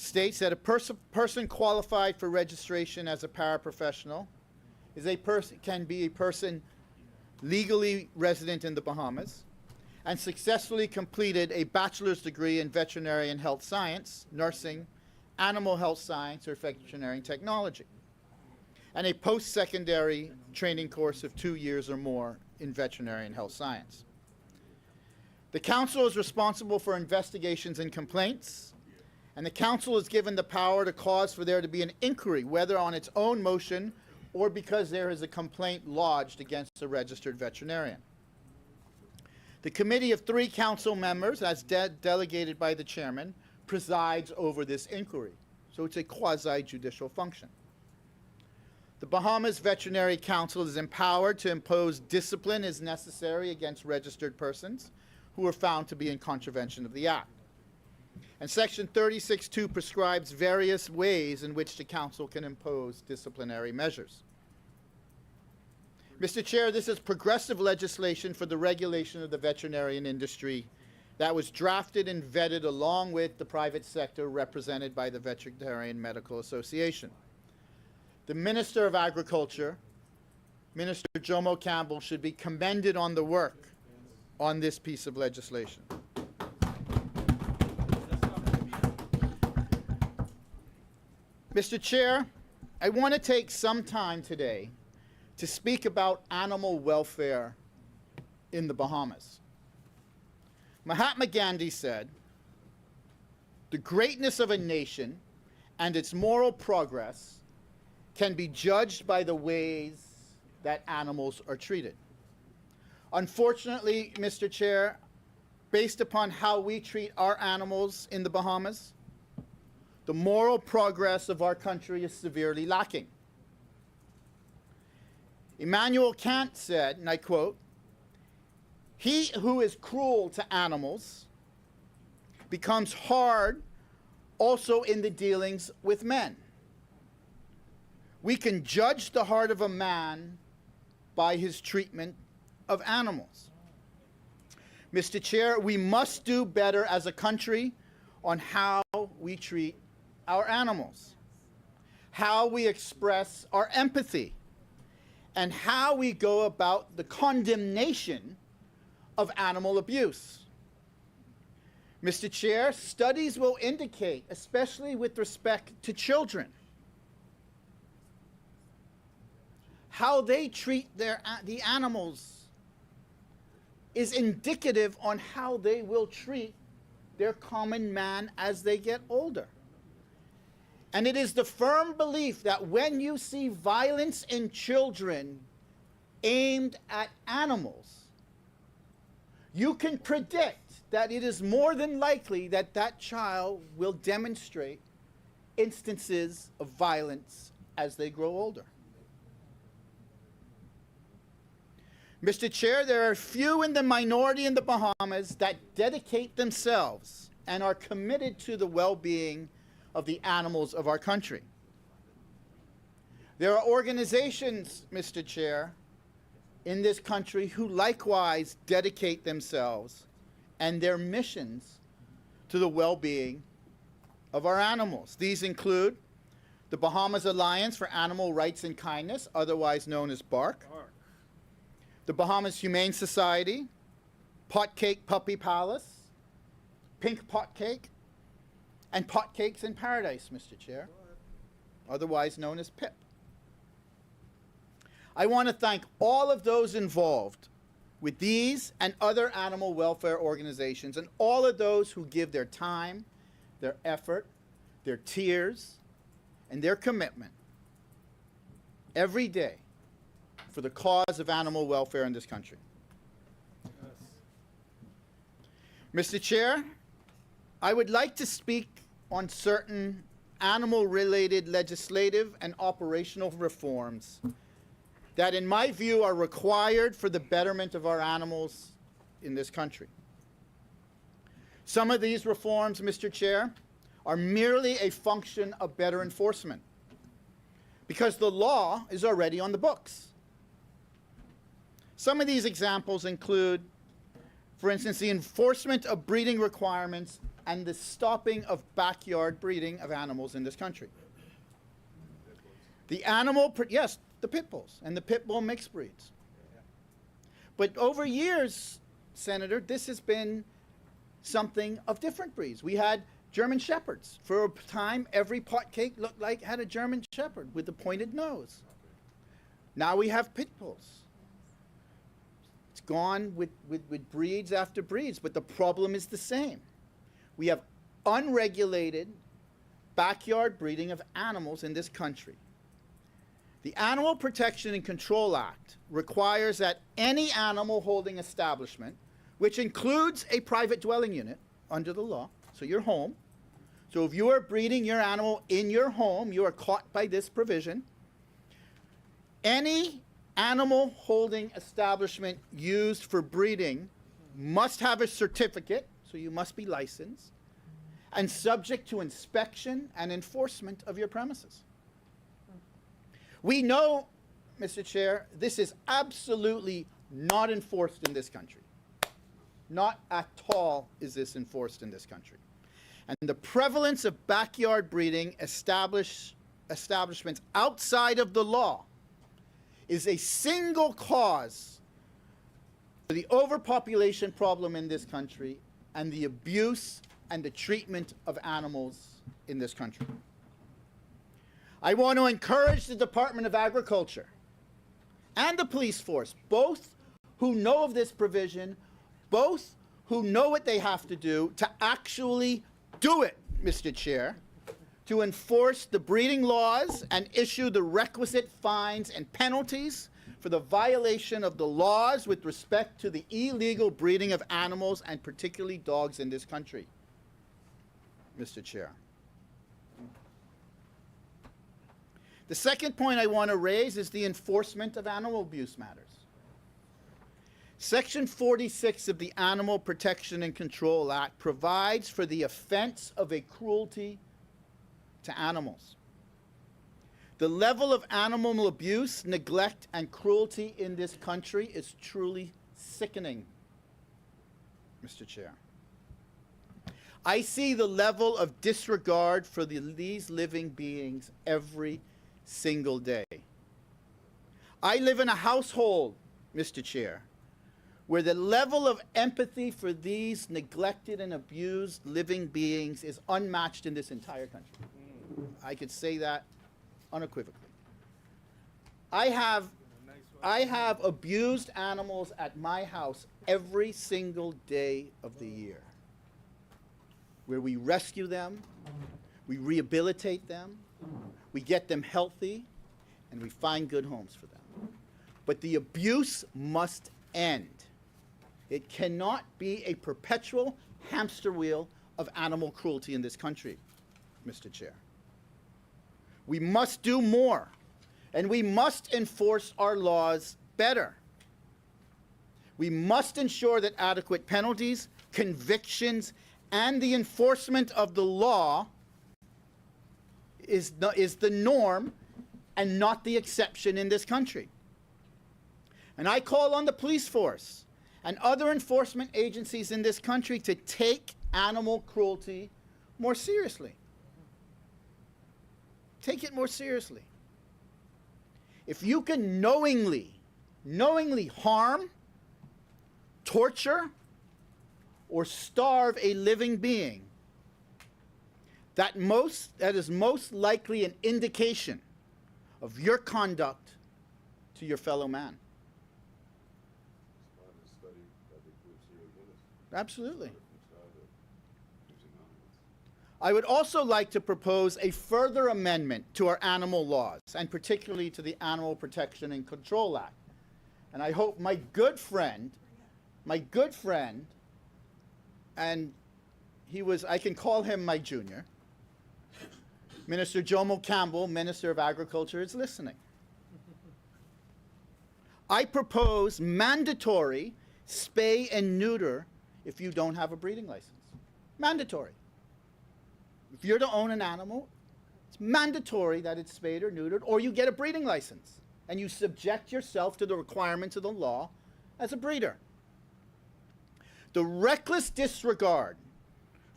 states that a person qualified for registration as a paraprofessional can be a person legally resident in the Bahamas and successfully completed a bachelor's degree in veterinary and health science, nursing, animal health science, or veterinary technology, and a post-secondary training course of 2 years or more in veterinary and health science. The council is responsible for investigations and complaints, and the council is given the power to cause for there to be an inquiry, whether on its own motion or because there is a complaint lodged against a registered veterinarian. The committee of 3 council members, as delegated by the chairman, presides over this inquiry. So it's a quasi-judicial function. The Bahamas Veterinary Council is empowered to impose discipline as necessary against registered persons who are found to be in contravention of the Act. And Section 36(2) prescribes various ways in which the council can impose disciplinary measures. Mr. Chair, this is progressive legislation for the regulation of the veterinarian industry that was drafted and vetted along with the private sector represented by the Veterinarian Medical Association. The Minister of Agriculture, Minister Jomo Campbell, should be commended on the work on this piece of legislation. Mr. Chair, I want to take some time today to speak about animal welfare in the Bahamas. Mahatma Gandhi said, "The greatness of a nation and its moral progress can be judged by the ways that animals are treated." Unfortunately, Mr. Chair, based upon how we treat our animals in the Bahamas, the moral progress of our country is severely lacking. Immanuel Kant said, and I quote, "He who is cruel to animals becomes hard also in the dealings with men." We can judge the heart of a man by his treatment of animals. Mr. Chair, we must do better as a country on how we treat our animals, how we express our empathy, and how we go about the condemnation of animal abuse. Mr. Chair, studies will indicate, especially with respect to children, how they treat the animals is indicative on how they will treat their common man as they get older. And it is the firm belief that when you see violence in children aimed at animals, you can predict that it is more than likely that that child will demonstrate instances of violence as they grow older. Mr. Chair, there are few in the minority in the Bahamas that dedicate themselves and are committed to the well-being of the animals of our country. There are organizations, Mr. Chair, in this country who likewise dedicate themselves and their missions to the well-being of our animals. These include the Bahamas Alliance for Animal Rights and Kindness, otherwise known as BARC, the Bahamas Humane Society, Potcake Puppy Palace, Pink Potcake, and Potcakes in Paradise, Mr. Chair, otherwise known as PIP. I want to thank all of those involved with these and other animal welfare organizations and all of those who give their time, their effort, their tears, and their commitment every day for the cause of animal welfare in this country. Yes. Mr. Chair, I would like to speak on certain animal-related legislative and operational reforms that, in my view, are required for the betterment of our animals in this country. Some of these reforms, Mr. Chair, are merely a function of better enforcement because the law is already on the books. Some of these examples include, for instance, the enforcement of breeding requirements and the stopping of backyard breeding of animals in this country. The yes, the pit bulls and the pit bull mixed breeds. But over years, Senator, this has been something of different breeds. We had German Shepherds. For a time, every pot cake looked like had a German Shepherd with the pointed nose. Now we have pit bulls. It's gone with breeds after breeds, but the problem is the same. We have unregulated backyard breeding of animals in this country. The Animal Protection and Control Act requires that any animal holding establishment, which includes a private dwelling unit under the law, so your home. So if you are breeding your animal in your home, you are caught by this provision. Any animal holding establishment used for breeding must have a certificate, so you must be licensed, and subject to inspection and enforcement of your premises. We know, Mr. Chair, this is absolutely not enforced in this country. Not at all is this enforced in this country. And the prevalence of backyard breeding establishments outside of the law is a single cause for the overpopulation problem in this country and the abuse and the treatment of animals in this country. I want to encourage the Department of Agriculture and the police force, both who know of this provision, both who know what they have to do, to actually do it, Mr. Chair, to enforce the breeding laws and issue the requisite fines and penalties for the violation of the laws with respect to the illegal breeding of animals and particularly dogs in this country, Mr. Chair. The second point I want to raise is the enforcement of animal abuse matters. Section 46 of the Animal Protection and Control Act provides for the offense of a cruelty to animals. The level of animal abuse, neglect, and cruelty in this country is truly sickening, Mr. Chair. I see the level of disregard for these living beings every single day. I live in a household, Mr. Chair, where the level of empathy for these neglected and abused living beings is unmatched in this entire country. I could say that unequivocally. I have abused animals at my house every single day of the year, where we rescue them, we rehabilitate them, we get them healthy, and we find good homes for them. But the abuse must end. It cannot be a perpetual hamster wheel of animal cruelty in this country, Mr. Chair. We must do more, and we must enforce our laws better. We must ensure that adequate penalties, convictions, and the enforcement of the law is the norm and not the exception in this country. And I call on the police force and other enforcement agencies in this country to take animal cruelty more seriously. Take it more seriously. If you can knowingly harm, torture, or starve a living being, that is most likely an indication of your conduct to your fellow man. Absolutely. I would also like to propose a further amendment to our animal laws, and particularly to the Animal Protection and Control Act. And I hope my good friend, and I can call him my junior, Minister Jomo Campbell, Minister of Agriculture, is listening. I propose mandatory spay and neuter if you don't have a breeding license. Mandatory. If you're to own an animal, it's mandatory that it's spayed or neutered, or you get a breeding license, and you subject yourself to the requirements of the law as a breeder. The reckless disregard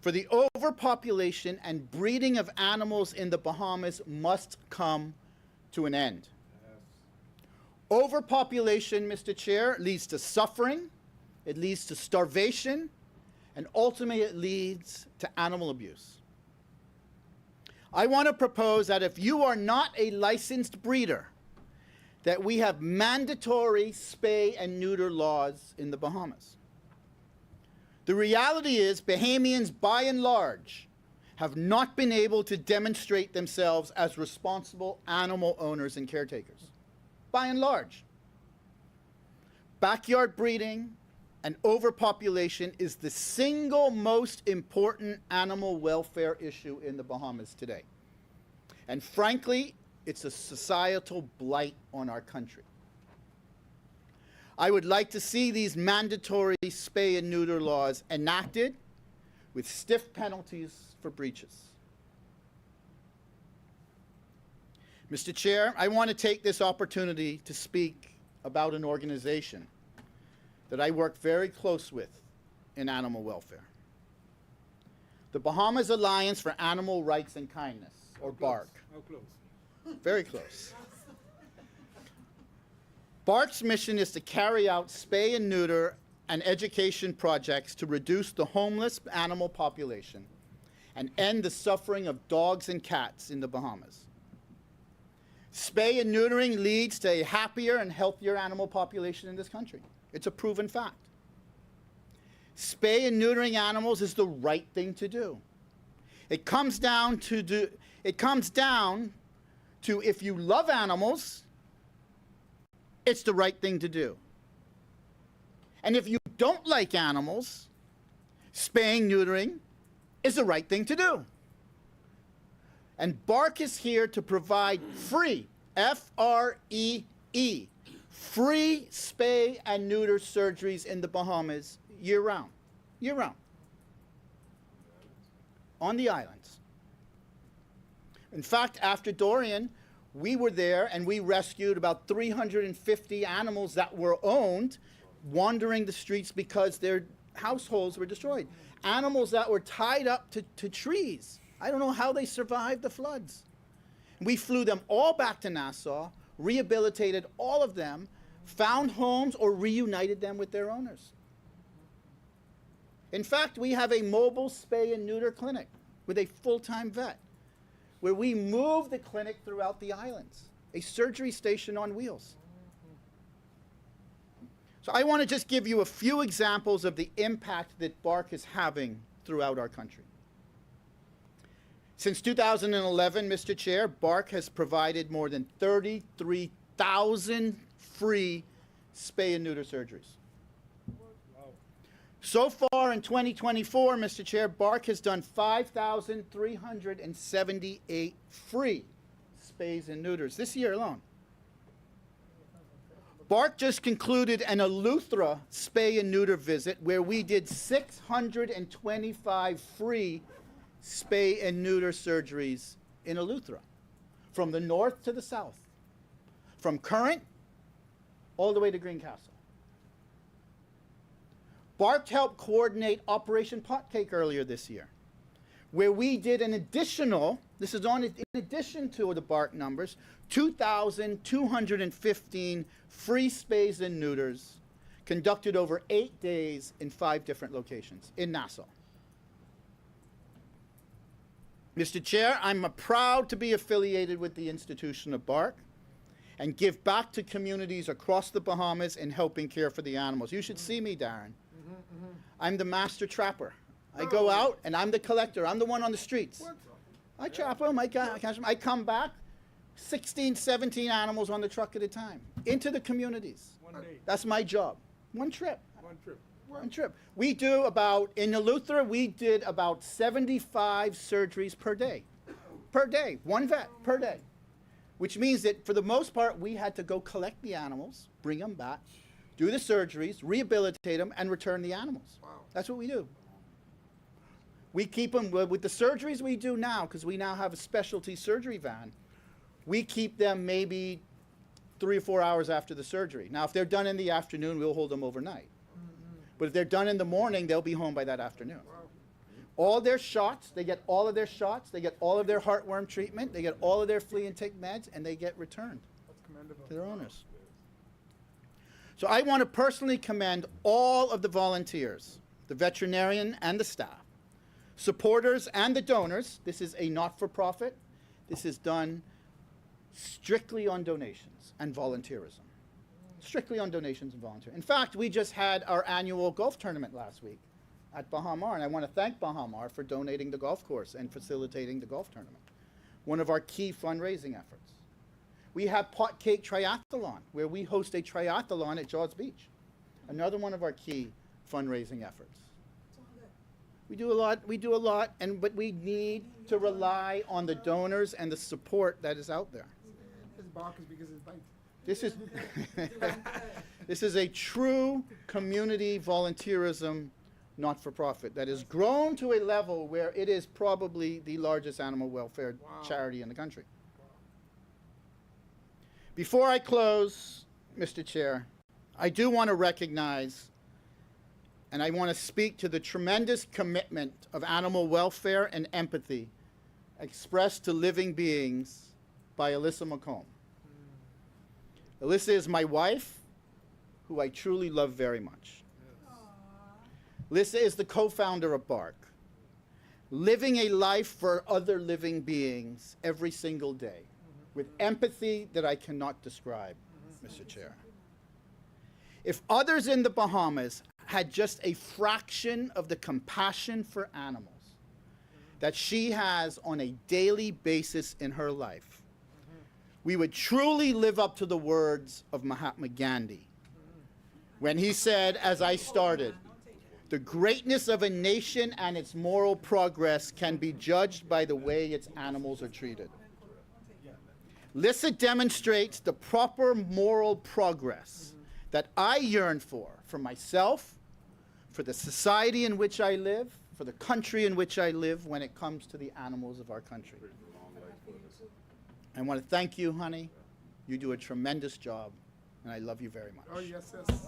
For the overpopulation and breeding of animals in the Bahamas must come to an end. Overpopulation, Mr. Chair, leads to suffering, it leads to starvation, and ultimately it leads to animal abuse. I want to propose that if you are not a licensed breeder, that we have mandatory spay and neuter laws in the Bahamas. The reality is Bahamians, by and large, have not been able to demonstrate themselves as responsible animal owners and caretakers. By and large. Backyard breeding and overpopulation is the single most important animal welfare issue in the Bahamas today. And frankly, it's a societal blight on our country. I would like to see these mandatory spay and neuter laws enacted with stiff penalties for breaches. Mr. Chair, I want to take this opportunity to speak about an organization that I work very close with in animal welfare. The Bahamas Alliance for Animal Rights and Kindness, or BARC. How close? Very close. BARC's mission is to carry out spay and neuter and education projects to reduce the homeless animal population and end the suffering of dogs and cats in the Bahamas. Spay and neutering leads to a happier and healthier animal population in this country. It's a proven fact. Spay and neutering animals is the right thing to do. It comes down to if you love animals, it's the right thing to do. And if you don't like animals, spaying, neutering is the right thing to do. And BARC is here to provide free, F-R-E-E, free spay and neuter surgeries in the Bahamas year-round, on the islands. In fact, after Dorian, we were there and we rescued about 350 animals that were owned, wandering the streets because their households were destroyed. Animals that were tied up to trees. I don't know how they survived the floods. We flew them all back to Nassau, rehabilitated all of them, found homes or reunited them with their owners. In fact, we have a mobile spay and neuter clinic with a full-time vet where we move the clinic throughout the islands, a surgery station on wheels. So I want to just give you a few examples of the impact that BARC is having throughout our country. Since 2011, Mr. Chair, BARC has provided more than 33,000 free spay and neuter surgeries. Wow. So far in 2024, Mr. Chair, BARC has done 5,378 free spays and neuters this year alone. BARC just concluded an Eleuthera spay and neuter visit where we did 625 free spay and neuter surgeries in Eleuthera, from the north to the south, from Current all the way to Greencastle. BARC helped coordinate Operation Potcake earlier this year, where we did an additional, this is in addition to the BARC numbers, 2,215 free spays and neuters conducted over 8 days in 5 different locations in Nassau. Mr. Chair, I'm proud to be affiliated with the institution of BARC and give back to communities across the Bahamas in helping care for the animals. You should see me, Darren. I'm the master trapper. I go out and I'm the collector. I'm the one on the streets. I trap them, I catch them. I come back, 16, 17 animals on the truck at a time, into the communities. One day. That's my job. One trip. One trip. One trip. We do about, in Eleuthera, we did about 75 surgeries per day. Per day. One vet per day. Which means that for the most part, we had to go collect the animals, bring them back, do the surgeries, rehabilitate them, and return the animals. Wow. That's what we do. We keep them, with the surgeries we do now, because we now have a specialty surgery van, we keep them maybe 3 or 4 hours after the surgery. Now, if they're done in the afternoon, we'll hold them overnight. But if they're done in the morning, they'll be home by that afternoon. Wow. all their shots, they get all of their shots, they get all of their heartworm treatment, they get all of their flea and tick meds, and they get returned That's commendable. to their owners. So I want to personally commend all of the volunteers, the veterinarian and the staff, supporters and the donors. This is a not-for-profit. This is done strictly on donations and volunteerism. Strictly on donations and volunteer. In fact, we just had our annual golf tournament last week at Bahamar, and I want to thank Bahamar for donating the golf course and facilitating the golf tournament. One of our key fundraising efforts. We have Pot Cake Triathlon, where we host a triathlon at Jaws Beach. Another one of our key fundraising efforts. We do a lot, but we need to rely on the donors and the support that is out there. His bark is because his bite. This is this is a true community volunteerism not-for-profit that has grown to a level where it is probably the largest animal welfare charity in the country. Before I close, Mr. Chair, I do want to recognize and I want to speak to the tremendous commitment of animal welfare and empathy expressed to living beings by Alyssa McComb. Alyssa is my wife, who I truly love very much. Alyssa is the co-founder of BARC, living a life for other living beings every single day with empathy that I cannot describe, Mr. Chair. If others in the Bahamas had just a fraction of the compassion for animals that she has on a daily basis in her life, we would truly live up to the words of Mahatma Gandhi when he said, as I started, the greatness of a nation and its moral progress can be judged by the way its animals are treated. Alyssa demonstrates the proper moral progress that I yearn for myself, for the society in which I live, for the country in which I live when it comes to the animals of our country. I want to thank you, honey. You do a tremendous job, and I love you very much. Oh, yes, yes.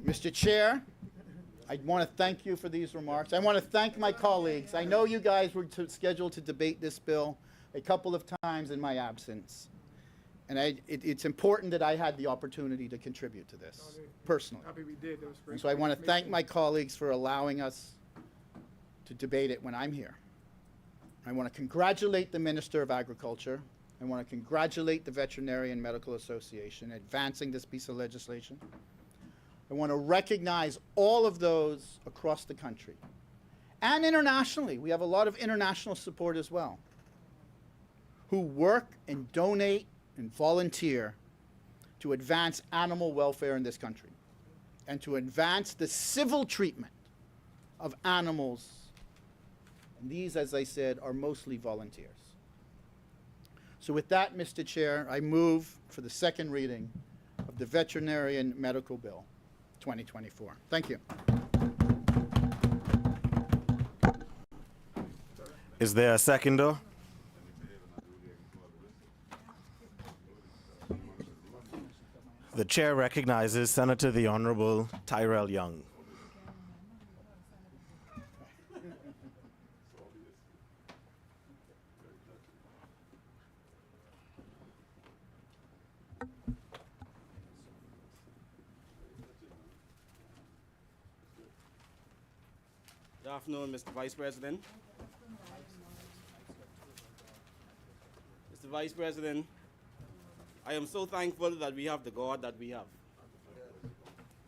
Mr. Chair, I want to thank you for these remarks. I want to thank my colleagues. I know you guys were scheduled to debate this bill a couple of times in my absence. And it's important that I had the opportunity to contribute to this, personally. Happy we did. That was great. And so I want to thank my colleagues for allowing us to debate it when I'm here. I want to congratulate the Minister of Agriculture. I want to congratulate the Veterinary and Medical Association advancing this piece of legislation. I want to recognize all of those across the country. And internationally, we have a lot of international support as well, who work and donate and volunteer to advance animal welfare in this country and to advance the civil treatment of animals. And these, as I said, are mostly volunteers. So with that, Mr. Chair, I move for the second reading of the Veterinary and Medical Bill 2024. Thank you. Is there a seconder? The chair recognizes Senator the Honorable Tyrell Young. Good afternoon, Mr. Vice President. Mr. Vice President, I am so thankful that we have the God that we have.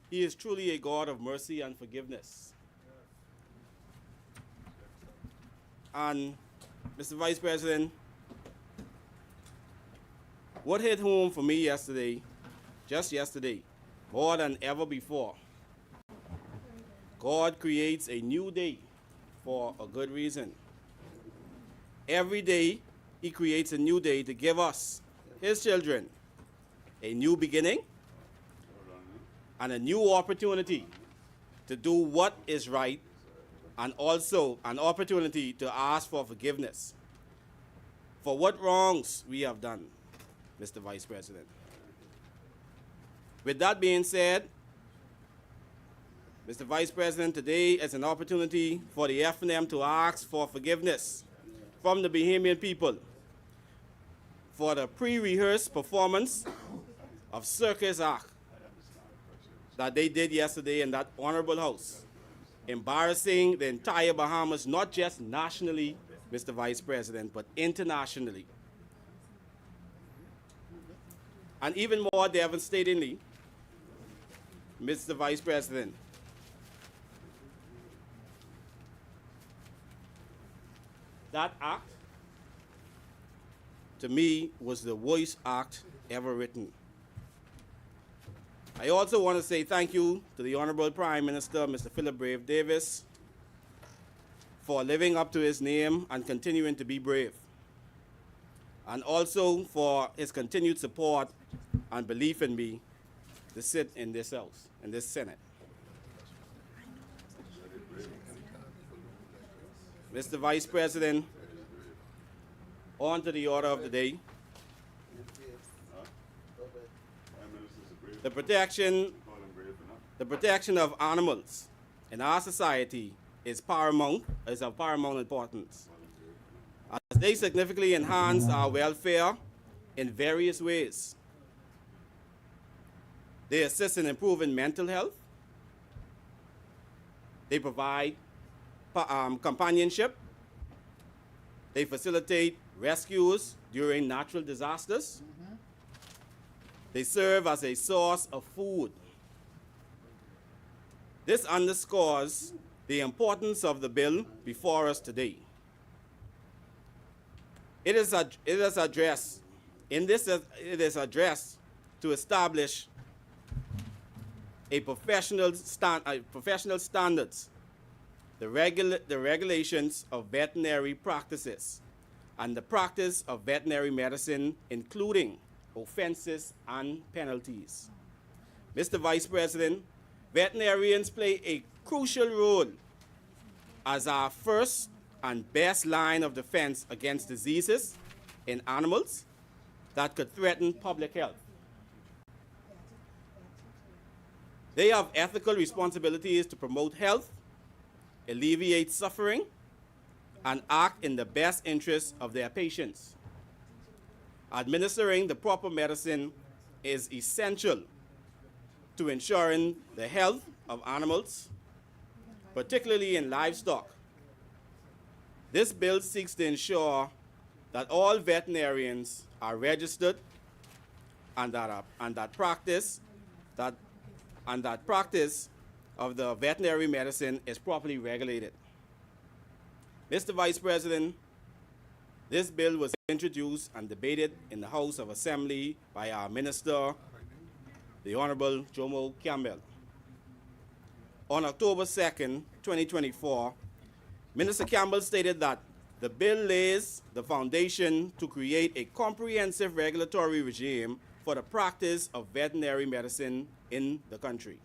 He is truly a God of mercy and forgiveness. And, Mr. Vice President, what hit home for me yesterday, just yesterday, more than ever before, God creates a new day for a good reason. Every day, He creates a new day to give us, His children, a new beginning and a new opportunity to do what is right, and also an opportunity to ask for forgiveness for what wrongs we have done, Mr. Vice President. With that being said, Mr. Vice President, today is an opportunity for the FNM to ask for forgiveness from the Bahamian people for the pre-rehearsed performance of circus act that they did yesterday in that honorable house, embarrassing the entire Bahamas, not just nationally, Mr. Vice President, but internationally. And even more devastatingly, Mr. Vice President, that act, to me, was the worst act ever written. I also want to say thank you to the Honorable Prime Minister, Mr. Philip Brave Davis, for living up to his name and continuing to be brave, and also for his continued support and belief in me to sit in this House, in this Senate. Mr. Vice President, on to the order of the day. The protection of animals in our society is of paramount importance, as they significantly enhance our welfare in various ways. They assist in improving mental health. They provide companionship. They facilitate rescues during natural disasters. They serve as a source of food. This underscores the importance of the bill before us today. It is addressed to establish a professional standards, the regulations of veterinary practices, and the practice of veterinary medicine, including offenses and penalties. Mr. Vice President, veterinarians play a crucial role as our first and best line of defense against diseases in animals that could threaten public health. They have ethical responsibilities to promote health, alleviate suffering, and act in the best interests of their patients. Administering the proper medicine is essential to ensuring the health of animals, particularly in livestock. This bill seeks to ensure that all veterinarians are registered and that practice of the veterinary medicine is properly regulated. Mr. Vice President, this bill was introduced and debated in the House of Assembly by our Minister, the Honorable Jomo Campbell. On October 2nd, 2024, Minister Campbell stated that the bill lays the foundation to create a comprehensive regulatory regime for the practice of veterinary medicine in the country.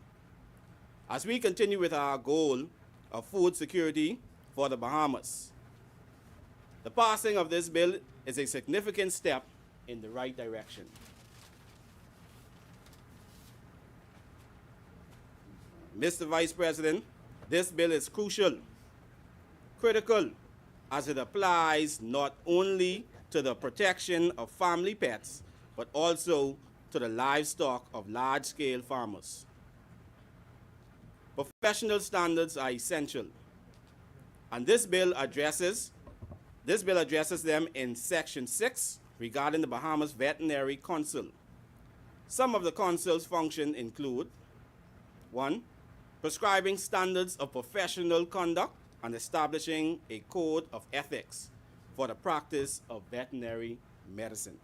As we continue with our goal of food security for the Bahamas, the passing of this bill is a significant step in the right direction. Mr. Vice President, this bill is critical, as it applies not only to the protection of family pets, but also to the livestock of large-scale farmers. Professional standards are essential, and this bill addresses them in Section 6 regarding the Bahamas Veterinary Council. Some of the council's functions include: 1. Prescribing standards of professional conduct and establishing a code of ethics for the practice of veterinary medicine.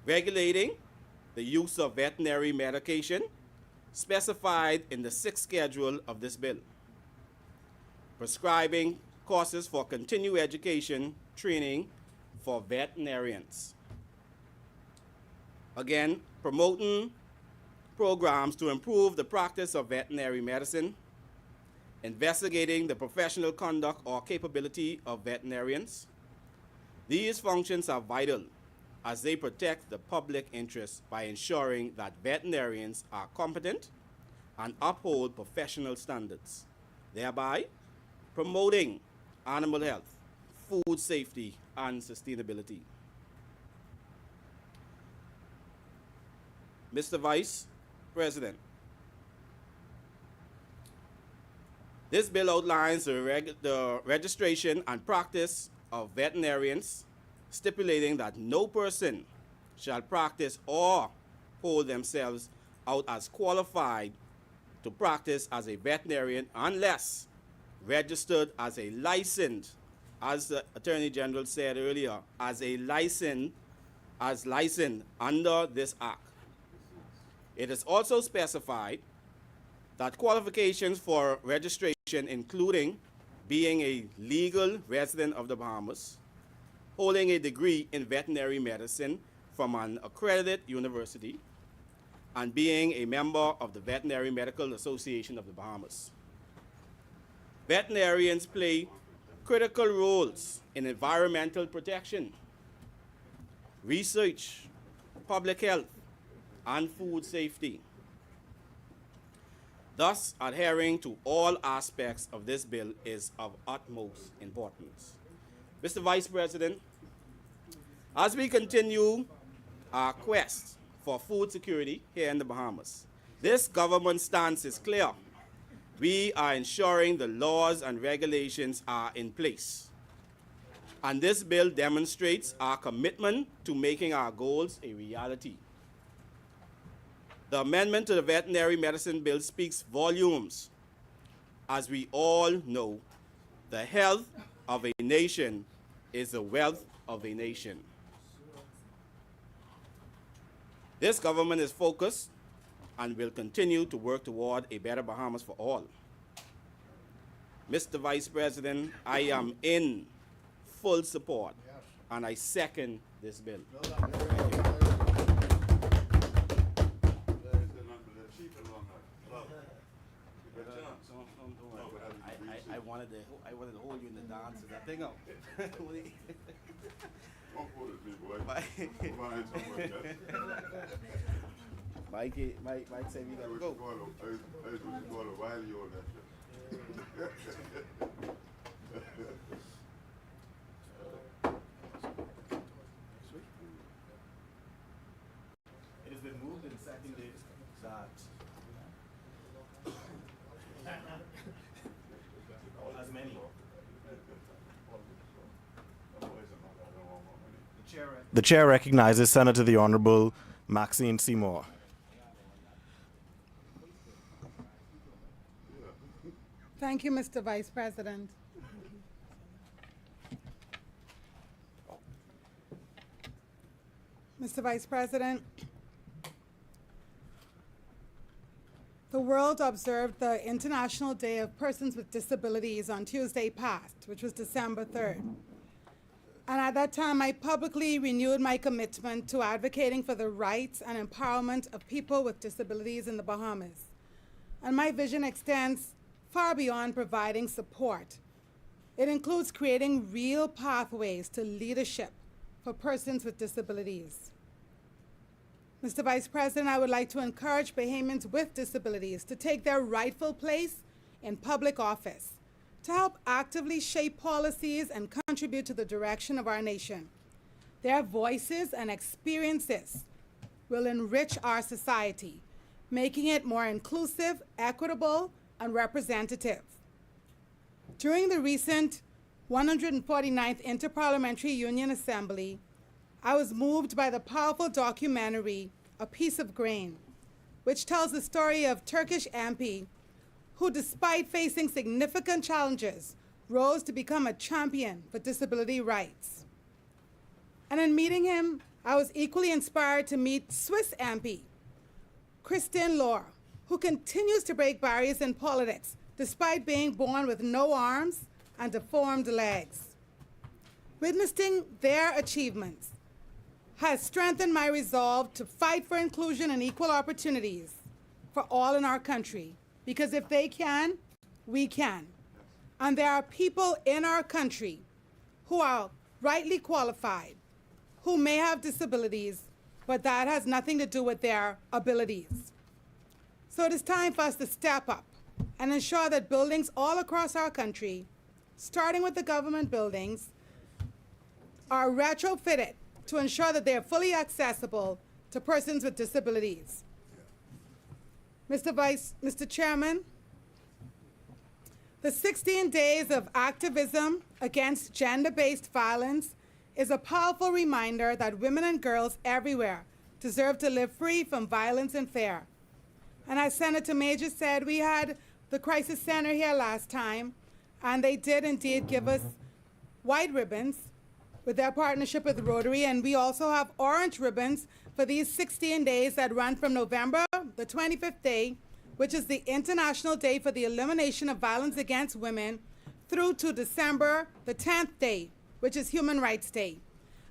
Regulating the use of veterinary medication specified in the 6th schedule of this bill. Prescribing courses for continuing education training for veterinarians. Again, promoting programs to improve the practice of veterinary medicine, investigating the professional conduct or capability of veterinarians. These functions are vital as they protect the public interest by ensuring that veterinarians are competent, and uphold professional standards, thereby promoting animal health, food safety, and sustainability. Mr. Vice President, this bill outlines the registration and practice of veterinarians, stipulating that no person shall practice or hold themselves out as qualified to practice as a veterinarian unless registered as a licensed, as the Attorney General said earlier, as licensed under this act. It is also specified that qualifications for registration including being a legal resident of the Bahamas, holding a degree in veterinary medicine from an accredited university, and being a member of the Veterinary Medical Association of the Bahamas. Veterinarians play critical roles in environmental protection, research, public health, and food safety. Thus, adhering to all aspects of this bill is of utmost importance. Mr. Vice President, as we continue our quest for food security here in the Bahamas, this government stance is clear. We are ensuring the laws and regulations are in place. And this bill demonstrates our commitment to making our goals a reality. The amendment to the Veterinary Medicine Bill speaks volumes. As we all know, the health of a nation is the wealth of a nation. This government is focused and will continue to work toward a better Bahamas for all. Mr. Vice President, I am in full support, and I second this bill. I wanted to hold you in the dance. Is that thing up? Mike said we gotta go. It has been moved and seconded that as many. The chair recognizes Senator the Honorable Maxine Seymour. Thank you, Mr. Vice President. Mr. Vice President, the world observed the International Day of Persons with Disabilities on Tuesday past, which was December 3rd. And at that time, I publicly renewed my commitment to advocating for the rights and empowerment of people with disabilities in the Bahamas. And my vision extends far beyond providing support. It includes creating real pathways to leadership for persons with disabilities. Mr. Vice President, I would like to encourage Bahamians with disabilities to take their rightful place in public office, to help actively shape policies and contribute to the direction of our nation. Their voices and experiences will enrich our society, making it more inclusive, equitable, and representative. During the recent 149th Interparliamentary Union Assembly, I was moved by the powerful documentary, A Piece of Grain, which tells the story of Turkish MP who, despite facing significant challenges, rose to become a champion for disability rights. And in meeting him, I was equally inspired to meet Swiss MP, Christine Lohr, who continues to break barriers in politics despite being born with no arms and deformed legs. Witnessing their achievements has strengthened my resolve to fight for inclusion and equal opportunities for all in our country. Because if they can, we can. And there are people in our country who are rightly qualified, who may have disabilities, but that has nothing to do with their abilities. So it is time for us to step up and ensure that buildings all across our country, starting with the government buildings, are retrofitted to ensure that they are fully accessible to persons with disabilities. Mr. Chairman, the 16 days of activism against gender-based violence is a powerful reminder that women and girls everywhere deserve to live free from violence and fear. And as Senator Major said, we had the Crisis Center here last time, and they did indeed give us white ribbons with their partnership with Rotary, and we also have orange ribbons for these 16 days that run from November the 25th day, which is the International Day for the Elimination of Violence Against Women, through to December the 10th day, which is Human Rights Day.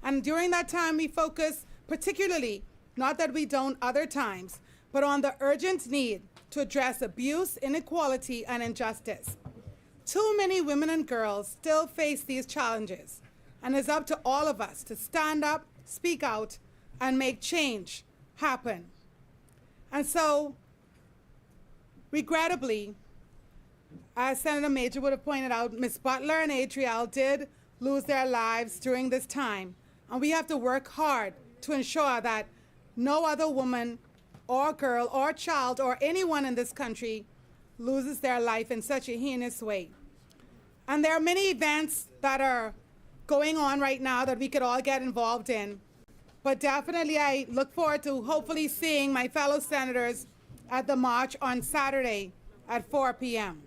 And during that time, we focus particularly, not that we don't other times, but on the urgent need to address abuse, inequality, and injustice. Too many women and girls still face these challenges, and it's up to all of us to stand up, speak out, and make change happen. And so, regrettably, as Senator Major would have pointed out, Ms. Butler and Adriel did lose their lives during this time, and we have to work hard to ensure that no other woman or girl or child or anyone in this country loses their life in such a heinous way. And there are many events that are going on right now that we could all get involved in. But definitely I look forward to hopefully seeing my fellow senators at the march on Saturday at 4 p.m.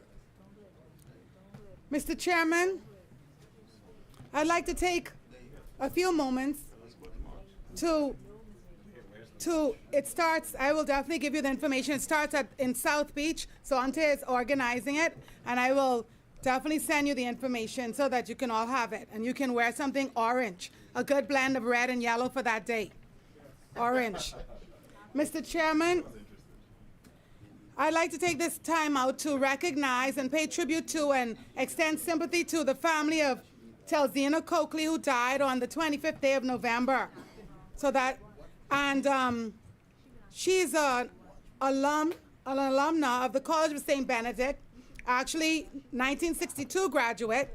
Mr. Chairman, I'd like to take a few moments it starts, I will definitely give you the information. It starts in South Beach, so Ante is organizing it, and I will definitely send you the information so that you can all have it, and you can wear something orange, a good blend of red and yellow for that day. Orange. Mr. Chairman, I'd like to take this time out to recognize and pay tribute to and extend sympathy to the family of Telzina Coakley, who died on the 25th day of November. She's an alumna of the College of St. Benedict, actually 1962 graduate.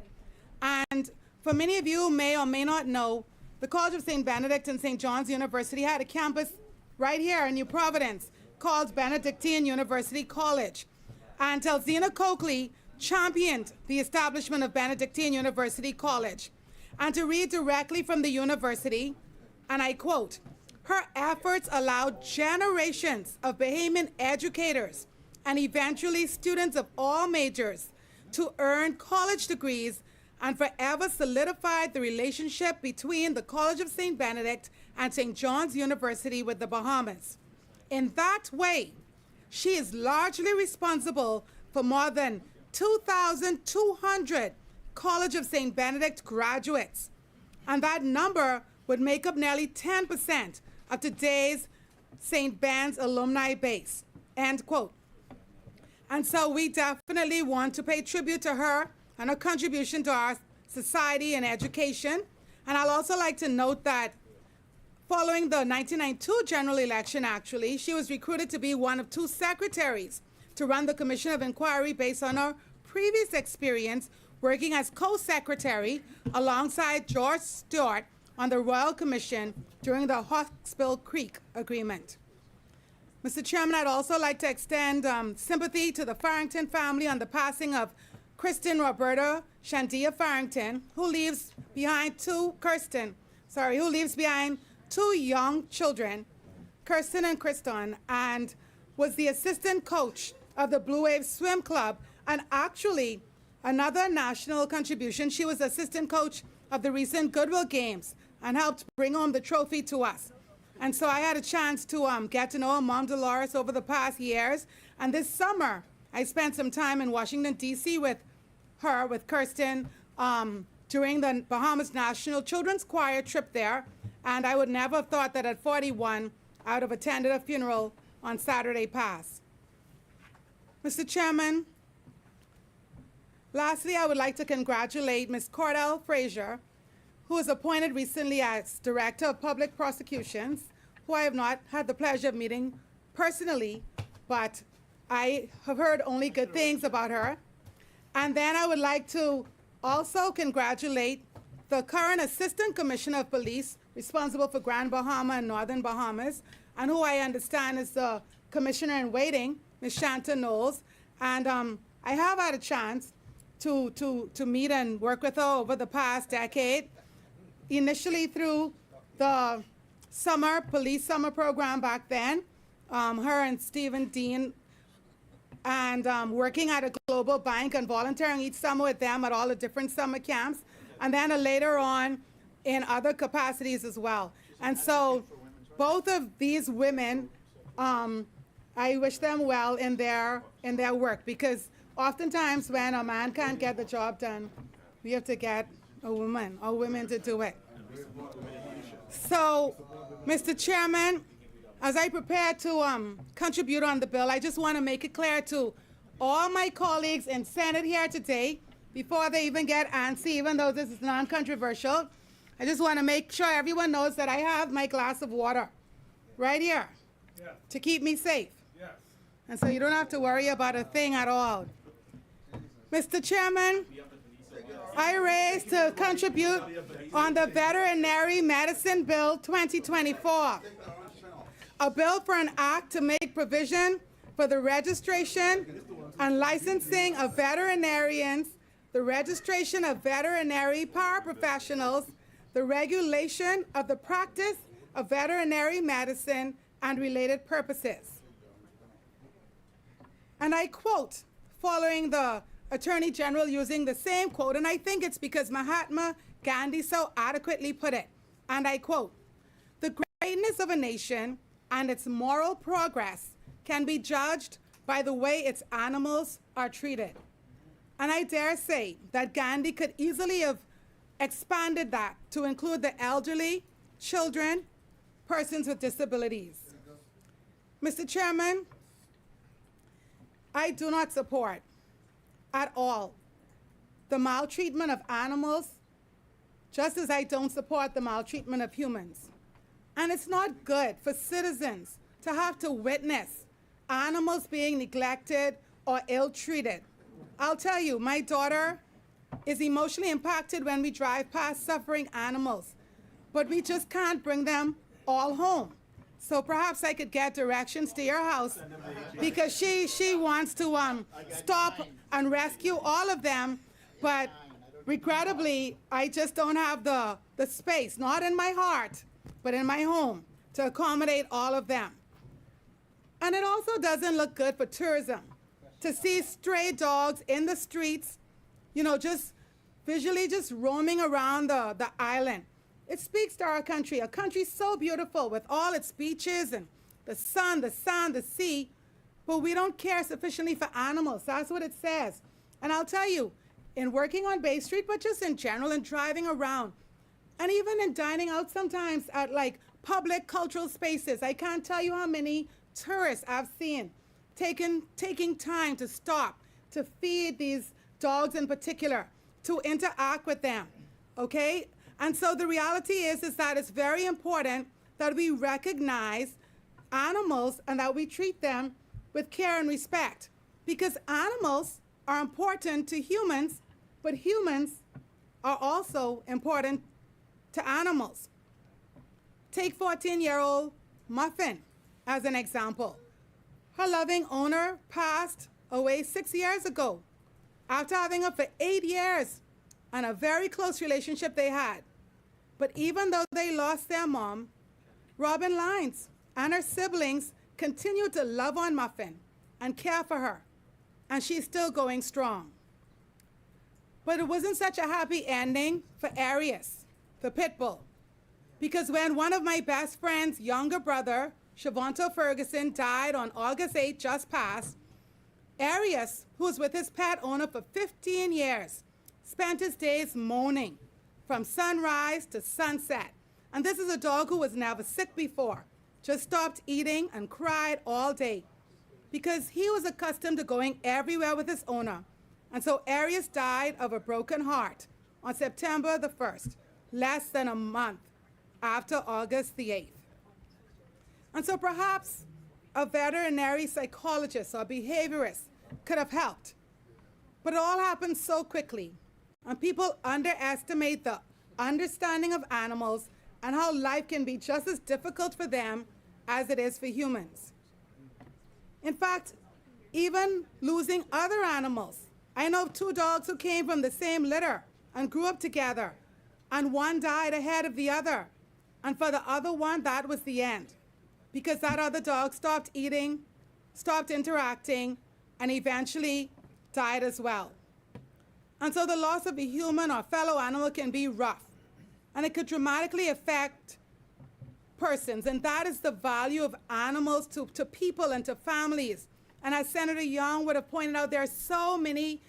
And for many of you who may or may not know, the College of St. Benedict and St. John's University had a campus right here in New Providence called Benedictine University College. And Telzina Coakley championed the establishment of Benedictine University College. And to read directly from the university, and I quote, "Her efforts allowed generations of Bahamian educators and eventually students of all majors to earn college degrees and forever solidified the relationship between the College of St. Benedict and St. John's University with the Bahamas. In that way, she is largely responsible for more than 2,200 College of St. Benedict graduates, and that number would make up nearly 10% of today's St. Ben's alumni base," end quote. And so we definitely want to pay tribute to her and her contribution to our society and education. And I'll also like to note that following the 1992 general election, actually, she was recruited to be one of 2 secretaries to run the Commission of Inquiry based on her previous experience working as co-secretary alongside George Stewart on the Royal Commission during the Hawkesbill Creek Agreement. Mr. Chairman, I'd also like to extend sympathy to the Farrington family on the passing of Kristen Roberta Shandia Farrington, who leaves behind 2 young children, Kirsten and Kriston, and was the assistant coach of the Blue Wave Swim Club, and actually another national contribution. She was assistant coach of the recent Goodwill Games and helped bring home the trophy to us. And so I had a chance to get to know Mom Dolores over the past years. And this summer, I spent some time in Washington, D.C. with her, with Kirsten, during the Bahamas National Children's Choir trip there. And I would never have thought that at 41, I would have attended a funeral on Saturday past. Mr. Chairman, lastly, I would like to congratulate Ms. Cordell Frazier, who was appointed recently as Director of Public Prosecutions, who I have not had the pleasure of meeting personally, but I have heard only good things about her. And then I would like to also congratulate the current Assistant Commissioner of Police responsible for Grand Bahama and Northern Bahamas, and who I understand is the Commissioner in Waiting, Ms. Shanta Knowles. And I have had a chance to meet and work with her over the past decade, initially through the police summer program back then, her and Stephen Dean, and working at a global bank and volunteering each summer with them at all the different summer camps, and then later on in other capacities as well. And so both of these women, I wish them well in their work, because oftentimes when a man can't get the job done, we have to get a woman or women to do it. So, Mr. Chairman, as I prepare to contribute on the bill, I just want to make it clear to all my colleagues in Senate here today, before they even get antsy, even though this is non-controversial, I just want to make sure everyone knows that I have my glass of water right here to keep me safe. And so you don't have to worry about a thing at all. Mr. Chairman, I raise to contribute on the Veterinary Medicine Bill 2024, a bill for an act to make provision for the registration and licensing of veterinarians, the registration of veterinary paraprofessionals, the regulation of the practice of veterinary medicine and related purposes. And I quote, following the Attorney General using the same quote, and I think it's because Mahatma Gandhi so adequately put it, and I quote, "The greatness of a nation and its moral progress can be judged by the way its animals are treated." And I dare say that Gandhi could easily have expanded that to include the elderly, children, persons with disabilities. Mr. Chairman, I do not support at all the maltreatment of animals, just as I don't support the maltreatment of humans. And it's not good for citizens to have to witness animals being neglected or ill-treated. I'll tell you, my daughter is emotionally impacted when we drive past suffering animals, but we just can't bring them all home. So perhaps I could get directions to your house, because she wants to stop and rescue all of them, but regrettably, I just don't have the space, not in my heart, but in my home, to accommodate all of them. And it also doesn't look good for tourism to see stray dogs in the streets, you know, just visually just roaming around the island. It speaks to our country, a country so beautiful with all its beaches and the sun, the sand, the sea, but we don't care sufficiently for animals. That's what it says. And I'll tell you, in working on Bay Street, but just in general, and driving around, and even in dining out sometimes at like public cultural spaces, I can't tell you how many tourists I've seen taking time to stop, to feed these dogs in particular, to interact with them, okay? And so the reality is that it's very important that we recognize animals and that we treat them with care and respect, because animals are important to humans, but humans are also important to animals. Take 14-year-old Muffin as an example. Her loving owner passed away 6 years ago after having her for 8 years and a very close relationship they had. But even though they lost their mom, Robin Lines and her siblings continue to love on Muffin and care for her, and she's still going strong. But it wasn't such a happy ending for Arius, the pit bull, because when one of my best friend's younger brother, Shavonto Ferguson, died on August 8, just passed, Arius, who was with his pet owner for 15 years, spent his days moaning from sunrise to sunset. And this is a dog who was never sick before, just stopped eating and cried all day because he was accustomed to going everywhere with his owner. And so Arius died of a broken heart on September the 1st, less than a month after August the 8th. And so perhaps a veterinary psychologist or behaviorist could have helped. But it all happened so quickly, and people underestimate the understanding of animals and how life can be just as difficult for them as it is for humans. In fact, even losing other animals. I know of 2 dogs who came from the same litter and grew up together, and one died ahead of the other. And for the other one, that was the end, because that other dog stopped eating, stopped interacting, and eventually died as well. And so the loss of a human or fellow animal can be rough, and it could dramatically affect persons, and that is the value of animals to people and to families. And as Senator Young would have pointed out, there are so many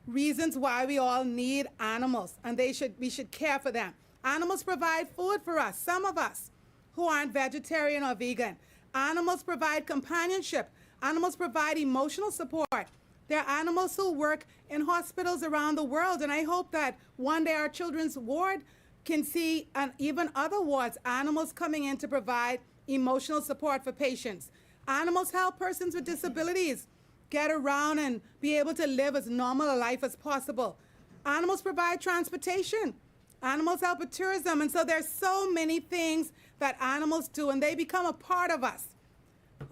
reasons why we all need animals, and we should care for them. Animals provide food for us, some of us who aren't vegetarian or vegan. Animals provide companionship. Animals provide emotional support. There are animals who work in hospitals around the world, and I hope that one day our children's ward can see, and even other wards, animals coming in to provide emotional support for patients. Animals help persons with disabilities get around and be able to live as normal a life as possible. Animals provide transportation. Animals help with tourism. And so there's so many things that animals do, and they become a part of us.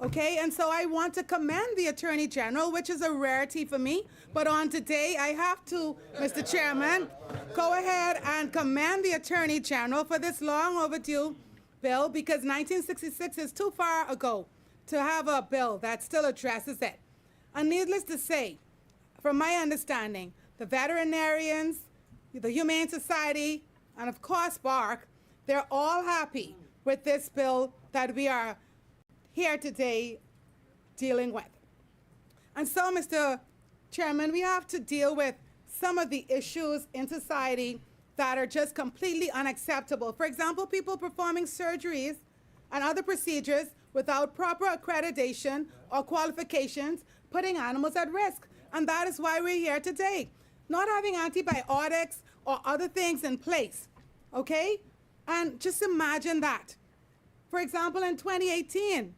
Okay, and so I want to commend the Attorney General, which is a rarity for me. But on today, I have to, Mr. Chairman, go ahead and commend the Attorney General for this long overdue bill, because 1966 is too far ago to have a bill that still addresses it. And needless to say, from my understanding, the veterinarians, the Humane Society, and of course BARC, they're all happy with this bill that we are here today dealing with. And so, Mr. Chairman, we have to deal with some of the issues in society that are just completely unacceptable. For example, people performing surgeries and other procedures without proper accreditation or qualifications, putting animals at risk. And that is why we're here today. Not having antibiotics or other things in place, okay? And just imagine that. For example, in 2018,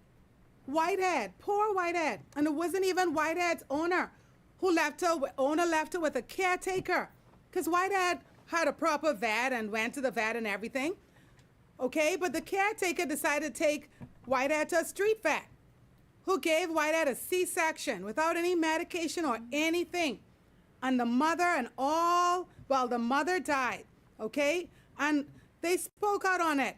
Whitehead, poor Whitehead, and it wasn't even Whitehead's owner who left her with a caretaker, because Whitehead had a proper vet and went to the vet and everything, okay? But the caretaker decided to take Whitehead to a street vet, who gave Whitehead a C-section without any medication or anything. And the mother the mother died, okay? And they spoke out on it.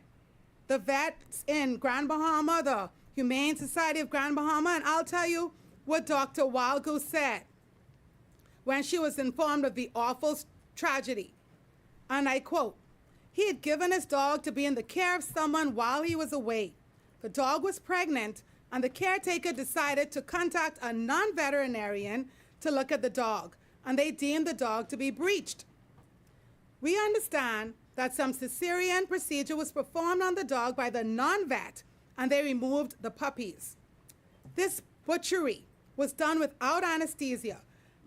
The vets in Grand Bahama, the Humane Society of Grand Bahama, and I'll tell you what Dr. Walgo said when she was informed of the awful tragedy. And I quote, "He had given his dog to be in the care of someone while he was away. The dog was pregnant, and the caretaker decided to contact a non-veterinarian to look at the dog, and they deemed the dog to be breached. We understand that some cesarean procedure was performed on the dog by the non-vet, and they removed the puppies. This butchery was done without anesthesia,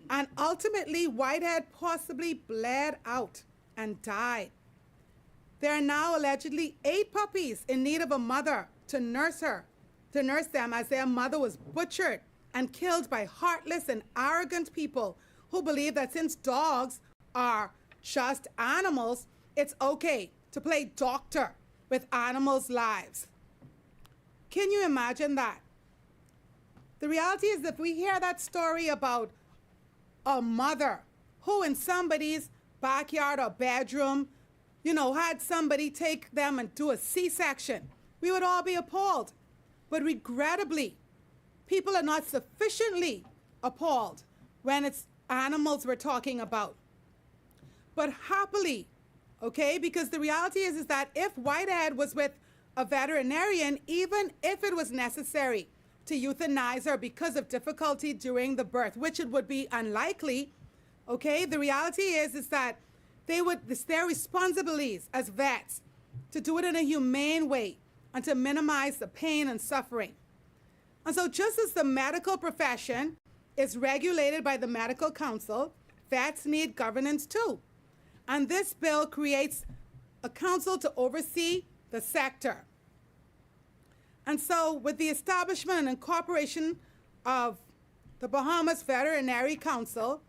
and ultimately Whitehead possibly bled out and died. There are now allegedly 8 puppies in need of a mother to nurse them, as their mother was butchered and killed by heartless and arrogant people who believe that since dogs are just animals, it's okay to play doctor with animals' lives." Can you imagine that? The reality is, if we hear that story about a mother who in somebody's backyard or bedroom, had somebody take them and do a C-section, we would all be appalled. But regrettably, people are not sufficiently appalled when it's animals we're talking about. But happily, okay, because the reality is that if Whitehead was with a veterinarian, even if it was necessary to euthanize her because of difficulty during the birth, which it would be unlikely, okay, the reality is that it's their responsibilities as vets to do it in a humane way and to minimize the pain and suffering. And so just as the medical profession is regulated by the Medical Council, vets need governance too. And this bill creates a council to oversee the sector. And so with the establishment and incorporation of the Bahamas Veterinary Council,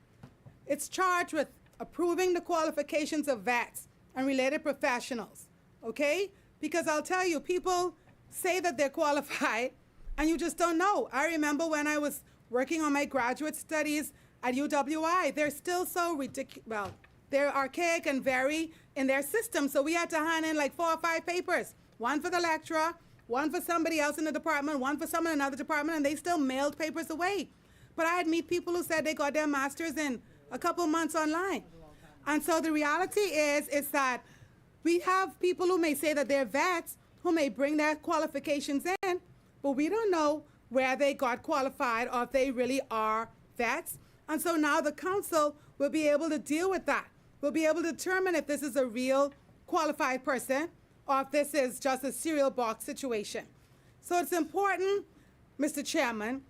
it's charged with approving the qualifications of vets and related professionals, okay? Because I'll tell you, people say that they're qualified and you just don't know. I remember when I was working on my graduate studies at UWI, they're still so ridiculous. Well, they're archaic and very in their system, so we had to hand in like 4 or 5 papers, one for the lecturer, one for somebody else in the department, one for someone in another department, and they still mailed papers away. But I had met people who said they got their masters in a couple months online. And so the reality is that we have people who may say that they're vets, who may bring their qualifications in, but we don't know where they got qualified or if they really are vets. And so now the council will be able to deal with that. We'll be able to determine if this is a real qualified person or if this is just a cereal box situation. So it's important, Mr. Chairman,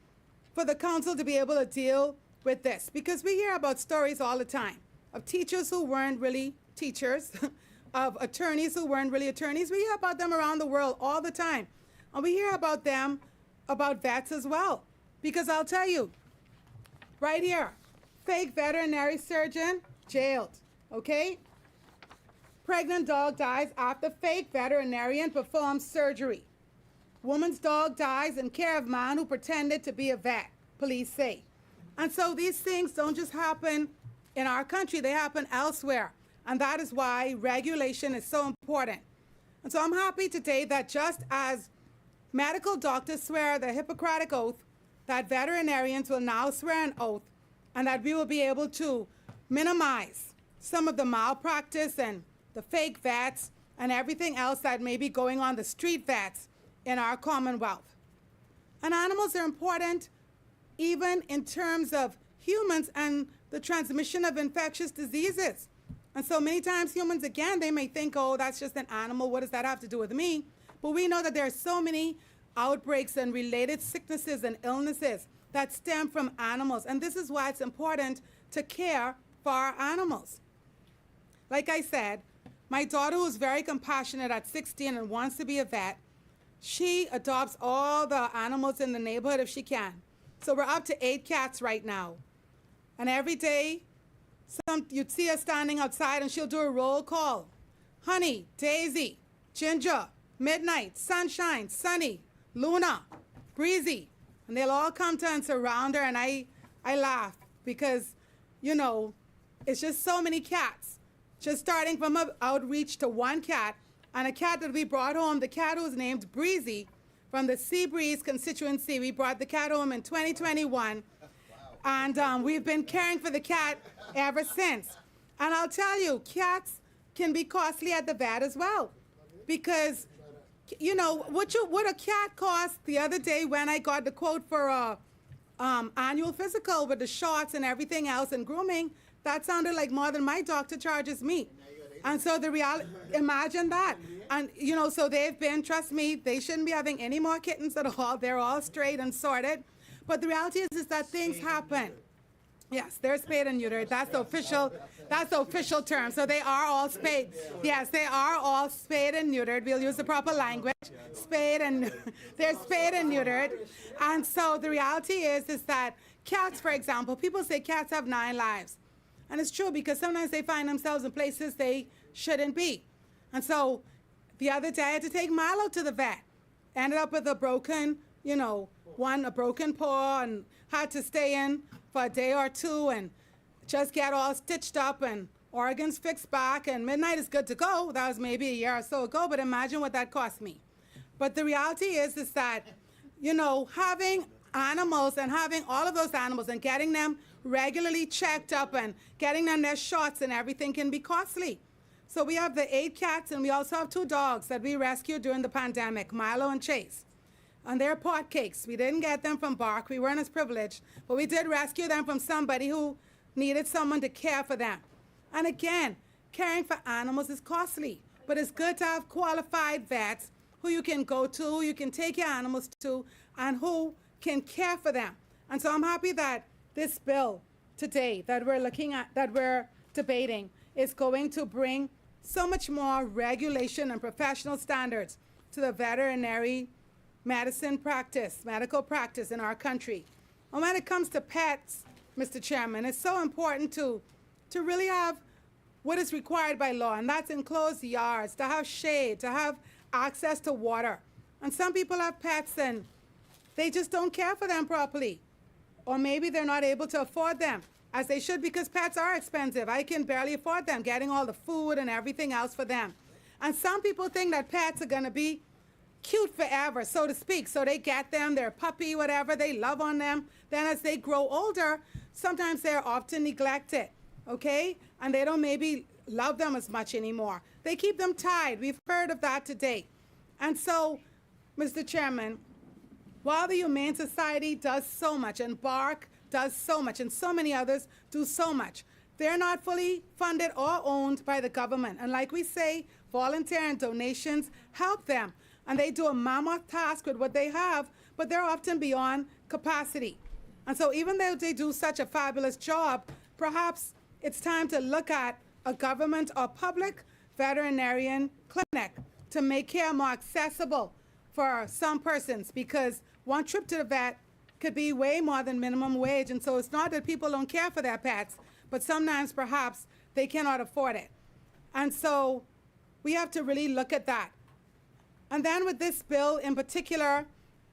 for the council to be able to deal with this, because we hear about stories all the time of teachers who weren't really teachers, of attorneys who weren't really attorneys. We hear about them around the world all the time. And we hear about them, about vets as well. Because I'll tell you, right here, fake veterinary surgeon jailed, okay? Pregnant dog dies after fake veterinarian performs surgery. Woman's dog dies in care of man who pretended to be a vet, police say. And so these things don't just happen in our country, they happen elsewhere. And that is why regulation is so important. And so I'm happy today that just as medical doctors swear the Hippocratic Oath, that veterinarians will now swear an oath, and that we will be able to minimize some of the malpractice and the fake vets and everything else that may be going on, the street vets in our Commonwealth. And animals are important even in terms of humans and the transmission of infectious diseases. And so many times humans, again, they may think, oh, that's just an animal. What does that have to do with me? But we know that there are so many outbreaks and related sicknesses and illnesses that stem from animals. And this is why it's important to care for our animals. Like I said, my daughter, who's very compassionate at 16 and wants to be a vet, she adopts all the animals in the neighborhood if she can. So we're up to 8 cats right now. And every day, you'd see her standing outside and she'll do a roll call. Honey, Daisy, Ginger, Midnight, Sunshine, Sunny, Luna, Breezy. And they'll all come to her and surround her, and I laugh because, you know, it's just so many cats. Just starting from an outreach to 1 cat, and a cat that we brought home, the cat who was named Breezy from the Sea Breeze constituency. We brought the cat home in 2021, and we've been caring for the cat ever since. And I'll tell you, cats can be costly at the vet as well, because, you know, what a cat cost the other day when I got the quote for a annual physical with the shots and everything else and grooming, that sounded like more than my doctor charges me. And so the reality, imagine that. And, you know, so they've been, trust me, they shouldn't be having any more kittens at all. They're all straight and sorted. But the reality is that things happen. Yes, they're spayed and neutered. That's the official term. So they are all spayed. Yes, they are all spayed and neutered. We'll use the proper language. Spayed and, they're spayed and neutered. And so the reality is that cats, for example, people say cats have 9 lives. And it's true, because sometimes they find themselves in places they shouldn't be. And so the other day I had to take Milo to the vet. Ended up with a broken, you know, a broken paw, and had to stay in for a day or 2 and just get all stitched up and organs fixed back, and Midnight is good to go. That was maybe a year or so ago, but imagine what that cost me. But the reality is that, you know, having animals and having all of those animals and getting them regularly checked up and getting them their shots and everything can be costly. So we have the 8 cats, and we also have 2 dogs that we rescued during the pandemic, Milo and Chase. And they're pot cakes. We didn't get them from Bark. We weren't as privileged, but we did rescue them from somebody who needed someone to care for them. And again, caring for animals is costly, but it's good to have qualified vets who you can go to, who you can take your animals to, and who can care for them. And so I'm happy that this bill today that we're looking at, that we're debating, is going to bring so much more regulation and professional standards to the veterinary medical practice in our country. And when it comes to pets, Mr. Chairman, it's so important to really have what is required by law, and that's enclosed yards, to have shade, to have access to water. And some people have pets and they just don't care for them properly. Or maybe they're not able to afford them as they should, because pets are expensive. I can barely afford them, getting all the food and everything else for them. And some people think that pets are going to be cute forever, so to speak. So they get them, their puppy, whatever, they love on them. Then as they grow older, sometimes they're often neglected, okay? And they don't maybe love them as much anymore. They keep them tied. We've heard of that today. And so, Mr. Chairman, while the Humane Society does so much, and BARC does so much, and so many others do so much, they're not fully funded or owned by the government. And like we say, volunteer and donations help them. And they do a mammoth task with what they have, but they're often beyond capacity. And so even though they do such a fabulous job, perhaps it's time to look at a government or public veterinarian clinic to make care more accessible for some persons, because one trip to the vet could be way more than minimum wage. And so it's not that people don't care for their pets, but sometimes perhaps they cannot afford it. And so we have to really look at that. And then with this bill in particular,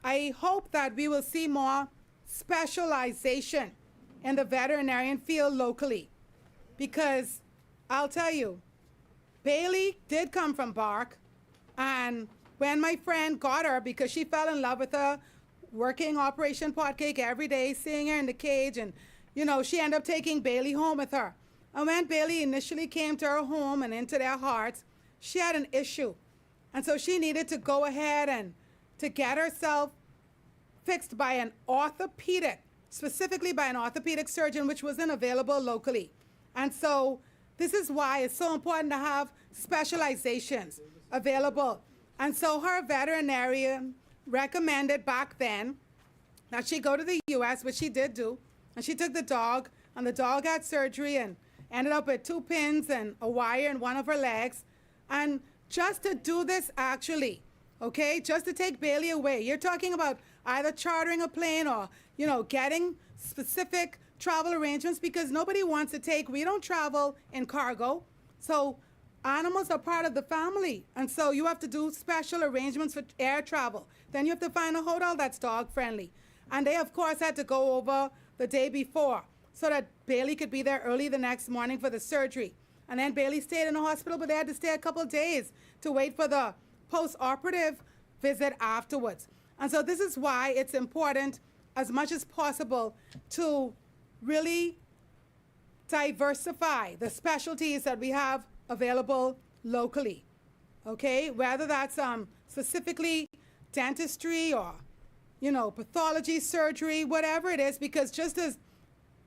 I hope that we will see more specialization in the veterinarian field locally. Because I'll tell you, Bailey did come from BARC, and when my friend got her, because she fell in love with her, working Operation Potcake every day, seeing her in the cage, and you know, she ended up taking Bailey home with her. And when Bailey initially came to her home and into their hearts, she had an issue. And so she needed to go ahead and to get herself fixed by an orthopedic, specifically by an orthopedic surgeon, which wasn't available locally. And so this is why it's so important to have specializations available. And so her veterinarian recommended back then that she go to the US, which she did do, and she took the dog, and the dog had surgery and ended up with 2 pins and a wire in one of her legs. And just to do this actually, okay, just to take Bailey away, you're talking about either chartering a plane or, you know, getting specific travel arrangements, because nobody wants to take, we don't travel in cargo. So animals are part of the family. And so you have to do special arrangements for air travel. Then you have to find a hotel that's dog friendly. And they, of course, had to go over the day before so that Bailey could be there early the next morning for the surgery. And then Bailey stayed in the hospital, but they had to stay a couple of days to wait for the post-operative visit afterwards. And so this is why it's important, as much as possible, to really diversify the specialties that we have available locally, okay? Whether that's specifically dentistry or, you know, pathology, surgery, whatever it is, because just as,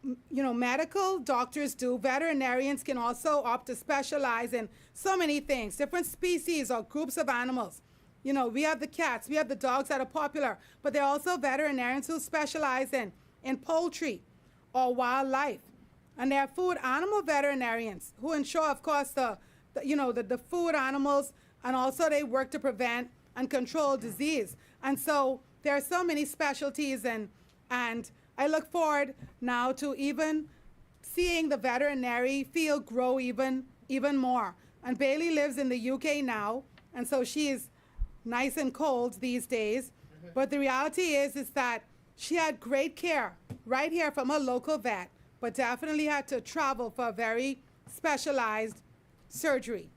you know, medical doctors do, veterinarians can also opt to specialize in so many things, different species or groups of animals. You know, we have the cats, we have the dogs that are popular, but there are also veterinarians who specialize in poultry or wildlife. And there are food animal veterinarians who ensure, of course, the food animals, and also they work to prevent and control disease. And so there are so many specialties, and I look forward now to even seeing the veterinary field grow even more. And Bailey lives in the UK now, and so she is nice and cold these days. But the reality is that she had great care right here from a local vet, but definitely had to travel for a very specialized surgery.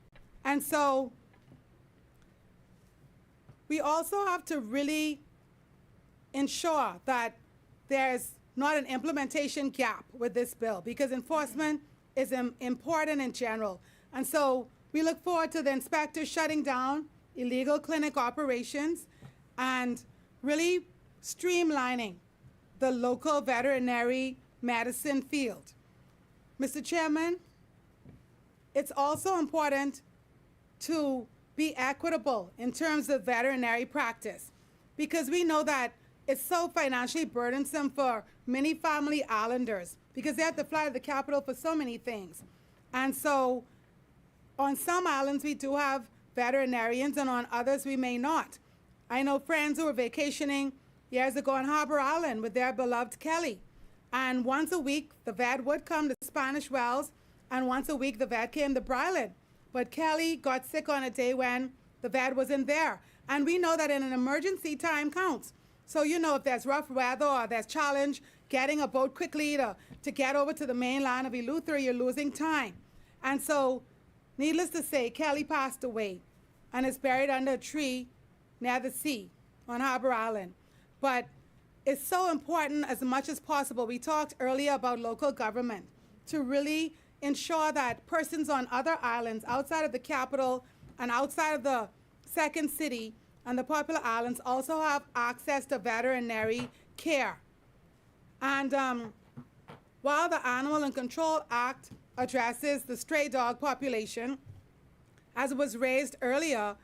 And so we also have to really ensure that there's not an implementation gap with this bill, because enforcement is important in general. And so we look forward to the inspectors shutting down illegal clinic operations and really streamlining the local veterinary medicine field. Mr. Chairman, it's also important to be equitable in terms of veterinary practice, because we know that it's so financially burdensome for many family islanders, because they have to fly to the capital for so many things. And so on some islands we do have veterinarians, and on others we may not. I know friends who were vacationing years ago on Harbor Island with their beloved Kelly. And once a week, the vet would come to Spanish Wells, and once a week, the vet came to Bryland. But Kelly got sick on a day when the vet wasn't there. And we know that in an emergency, time counts. So, you know, if there's rough weather or there's challenge getting a boat quickly to get over to the mainland of Eleuthera, you're losing time. And so, needless to say, Kelly passed away and is buried under a tree near the sea on Harbor Island. But it's so important as much as possible. We talked earlier about local government to really ensure that persons on other islands outside of the capital and outside of the second city and the popular islands also have access to veterinary care. And while the Animal and Control Act addresses the stray dog population, as was raised earlier,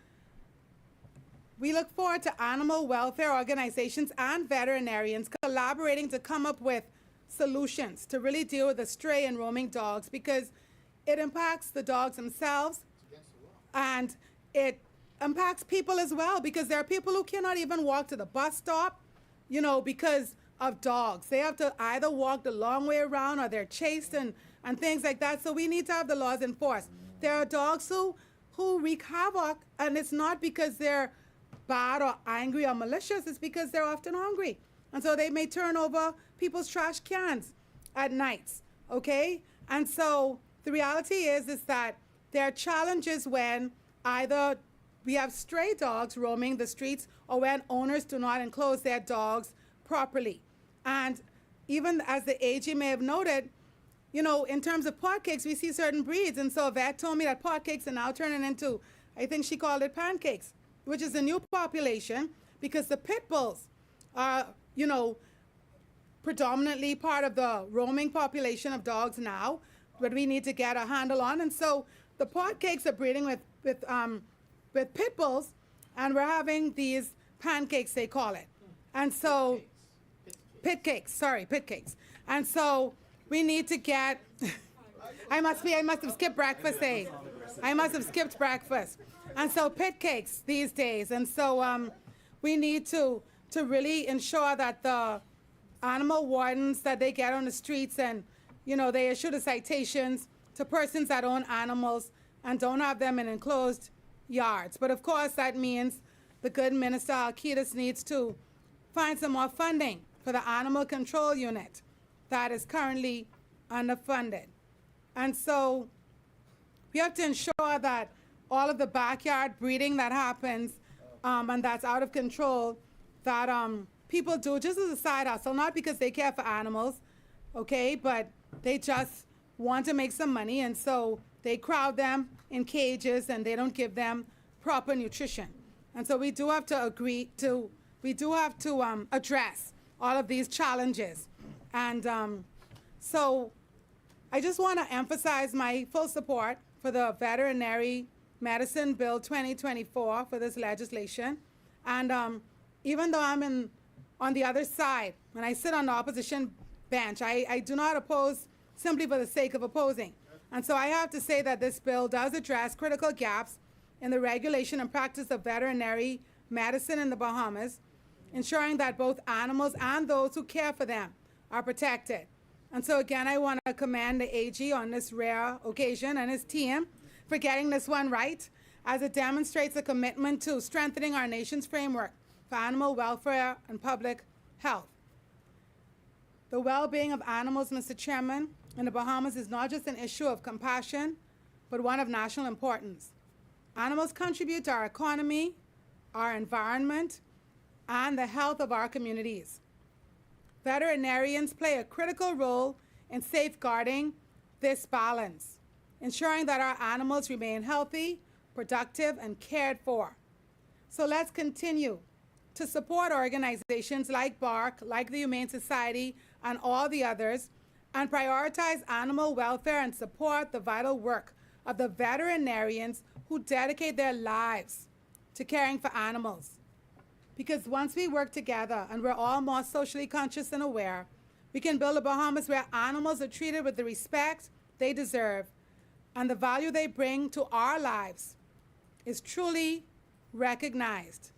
we look forward to animal welfare organizations and veterinarians collaborating to come up with solutions to really deal with the stray and roaming dogs, because it impacts the dogs themselves and it impacts people as well, because there are people who cannot even walk to the bus stop, you know, because of dogs. They have to either walk the long way around or they're chased and things like that. So we need to have the laws enforced. There are dogs who wreak havoc, and it's not because they're bad or angry or malicious, it's because they're often hungry. And so they may turn over people's trash cans at nights, okay? And so the reality is that there are challenges when either we have stray dogs roaming the streets or when owners do not enclose their dogs properly. And even as the AG may have noted, you know, in terms of potcakes, we see certain breeds. And so a vet told me that potcakes are now turning into, I think she called it pancakes, which is a new population because the pit bulls are, you know, predominantly part of the roaming population of dogs now, but we need to get a handle on. And so the potcakes are breeding with pit bulls, and we're having these pancakes, they call it. And so, pit cakes. And so we need to get, I must have skipped breakfast, eh? I must have skipped breakfast. And so pit cakes these days. And so we need to really ensure that the animal wardens that they get on the streets and, you know, they issue the citations to persons that own animals and don't have them in enclosed yards. But of course, that means the good Minister Alcides needs to find some more funding for the animal control unit that is currently underfunded. And so we have to ensure that all of the backyard breeding that happens and that's out of control, that people do just as a side hustle, not because they care for animals, okay, but they just want to make some money, and so they crowd them in cages and they don't give them proper nutrition. And so we do have to address all of these challenges. And so I just want to emphasize my full support for the Veterinary Medicine Bill 2024 for this legislation. And even though I'm on the other side, when I sit on the opposition bench, I do not oppose simply for the sake of opposing. And so I have to say that this bill does address critical gaps in the regulation and practice of veterinary medicine in the Bahamas, ensuring that both animals and those who care for them are protected. And so again, I want to commend the AG on this rare occasion and his team for getting this one right, as it demonstrates a commitment to strengthening our nation's framework for animal welfare and public health. The well-being of animals, Mr. Chairman, in the Bahamas is not just an issue of compassion, but one of national importance. Animals contribute to our economy, our environment, and the health of our communities. Veterinarians play a critical role in safeguarding this balance, ensuring that our animals remain healthy, productive, and cared for. So let's continue to support organizations like BARC, like the Humane Society, and all the others, and prioritize animal welfare and support the vital work of the veterinarians who dedicate their lives to caring for animals. Because once we work together and we're all more socially conscious and aware, we can build a Bahamas where animals are treated with the respect they deserve, and the value they bring to our lives is truly recognized.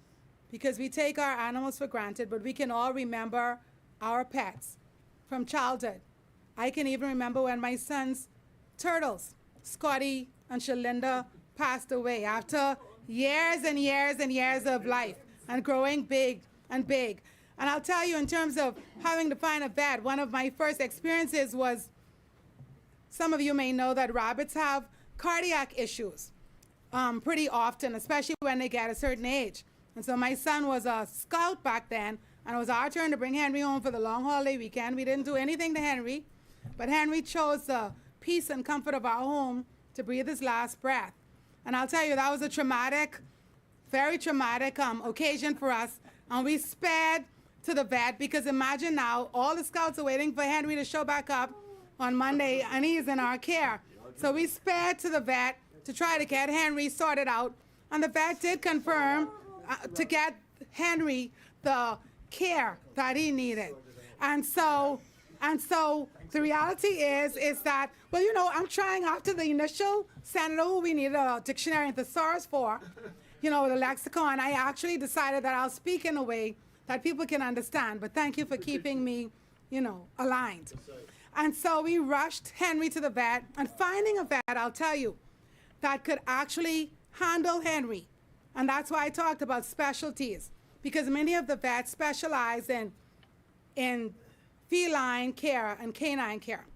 because we take our animals for granted, but we can all remember our pets from childhood. I can even remember when my son's turtles, Scotty and Shalinda, passed away after years and years and years of life and growing big and big. And I'll tell you, in terms of having to find a vet, one of my first experiences was, some of you may know that rabbits have cardiac issues pretty often, especially when they get a certain age. And so my son was a scout back then, and it was our turn to bring Henry home for the long holiday weekend. We didn't do anything to Henry, but Henry chose the peace and comfort of our home to breathe his last breath. And I'll tell you, that was a traumatic, very traumatic occasion for us. And we sped to the vet, because imagine now, all the scouts are waiting for Henry to show back up on Monday, and he's in our care. So we sped to the vet to try to get Henry sorted out. And the vet did confirm to get Henry the care that he needed. And so the reality is that, well, you know, I'm trying after the initial senator who we needed a dictionary and thesaurus for, you know, the lexicon, I actually decided that I'll speak in a way that people can understand. But thank you for keeping me, you know, aligned. And so we rushed Henry to the vet, and finding a vet, I'll tell you, that could actually handle Henry. And that's why I talked about specialties, because many of the vets specialize in feline care and canine care.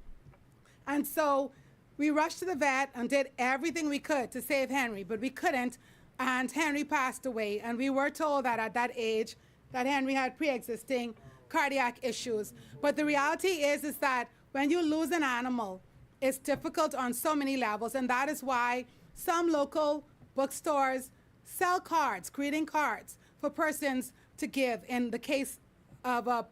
And so we rushed to the vet and did everything we could to save Henry, but we couldn't, and Henry passed away. And we were told that at that age that Henry had pre-existing cardiac issues. But the reality is that when you lose an animal, it's difficult on so many levels, and that is why some local bookstores sell cards, greeting cards, for persons to give in the case of a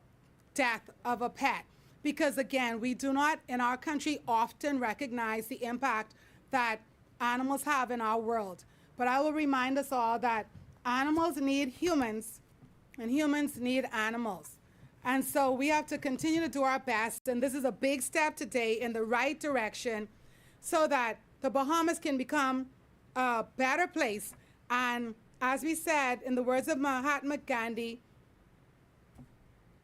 death of a pet. Because again, we do not in our country often recognize the impact that animals have in our world. But I will remind us all that animals need humans and humans need animals. And so we have to continue to do our best, and this is a big step today in the right direction so that the Bahamas can become a better place. And as we said, in the words of Mahatma Gandhi,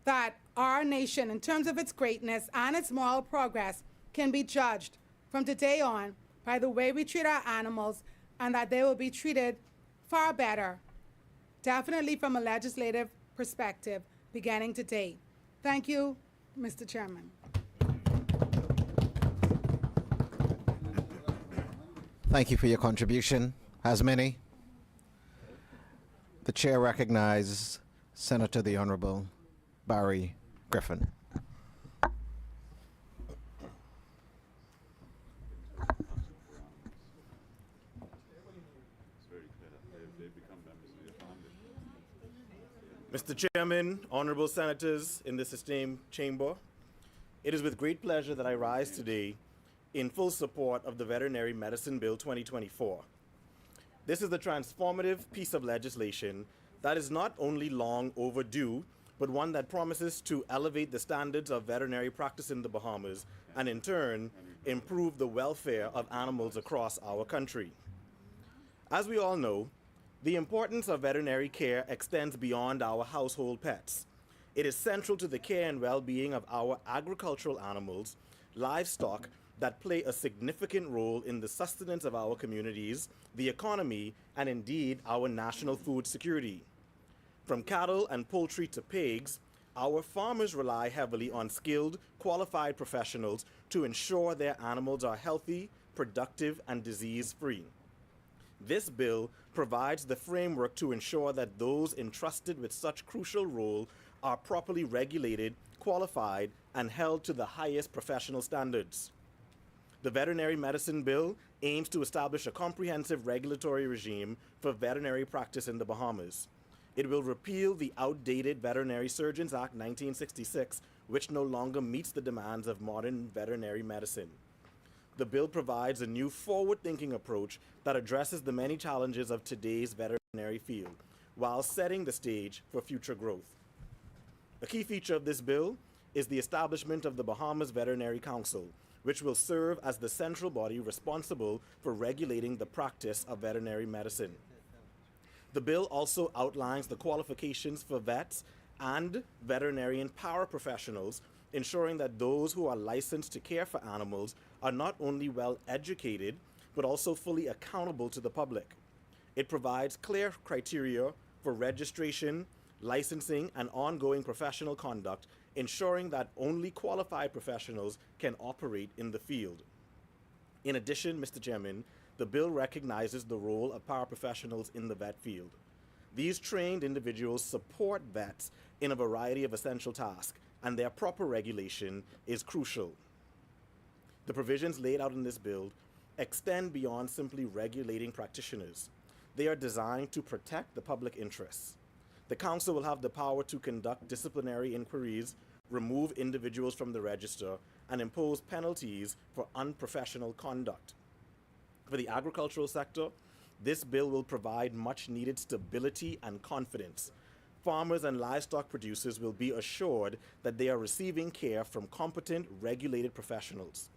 that our nation, in terms of its greatness and its moral progress, can be judged from today on by the way we treat our animals, and that they will be treated far better, definitely from a legislative perspective, beginning today. Thank you, Mr. Chairman. Thank you for your contribution. Hasmini. The chair recognizes Senator the Honorable Barry Griffin. Mr. Chairman, honorable senators in this esteemed chamber, it is with great pleasure that I rise today in full support of the Veterinary Medicine Bill 2024. This is the transformative piece of legislation that is not only long overdue, but one that promises to elevate the standards of veterinary practice in the Bahamas and in turn improve the welfare of animals across our country. As we all know, the importance of veterinary care extends beyond our household pets. It is central to the care and well-being of our agricultural animals, livestock that play a significant role in the sustenance of our communities, the economy, and indeed our national food security. From cattle and poultry to pigs, our farmers rely heavily on skilled, qualified professionals to ensure their animals are healthy, productive, and disease-free. This bill provides the framework to ensure that those entrusted with such crucial role are properly regulated, qualified, and held to the highest professional standards. The Veterinary Medicine Bill aims to establish a comprehensive regulatory regime for veterinary practice in the Bahamas. It will repeal the outdated Veterinary Surgeons Act 1966, which no longer meets the demands of modern veterinary medicine. The bill provides a new forward-thinking approach that addresses the many challenges of today's veterinary field, while setting the stage for future growth. A key feature of this bill is the establishment of the Bahamas Veterinary Council, which will serve as the central body responsible for regulating the practice of veterinary medicine. The bill also outlines the qualifications for vets and veterinarian paraprofessionals, ensuring that those who are licensed to care for animals are not only well educated, but also fully accountable to the public. It provides clear criteria for registration, licensing, and ongoing professional conduct, ensuring that only qualified professionals can operate in the field. In addition, Mr. Chairman, the bill recognizes the role of paraprofessionals in the vet field. These trained individuals support vets in a variety of essential tasks, and their proper regulation is crucial. The provisions laid out in this bill extend beyond simply regulating practitioners. They are designed to protect the public interests. The Council will have the power to conduct disciplinary inquiries, remove individuals from the register, and impose penalties for unprofessional conduct. For the agricultural sector, this bill will provide much-needed stability and confidence. Farmers and livestock producers will be assured that they are receiving care from competent, regulated professionals.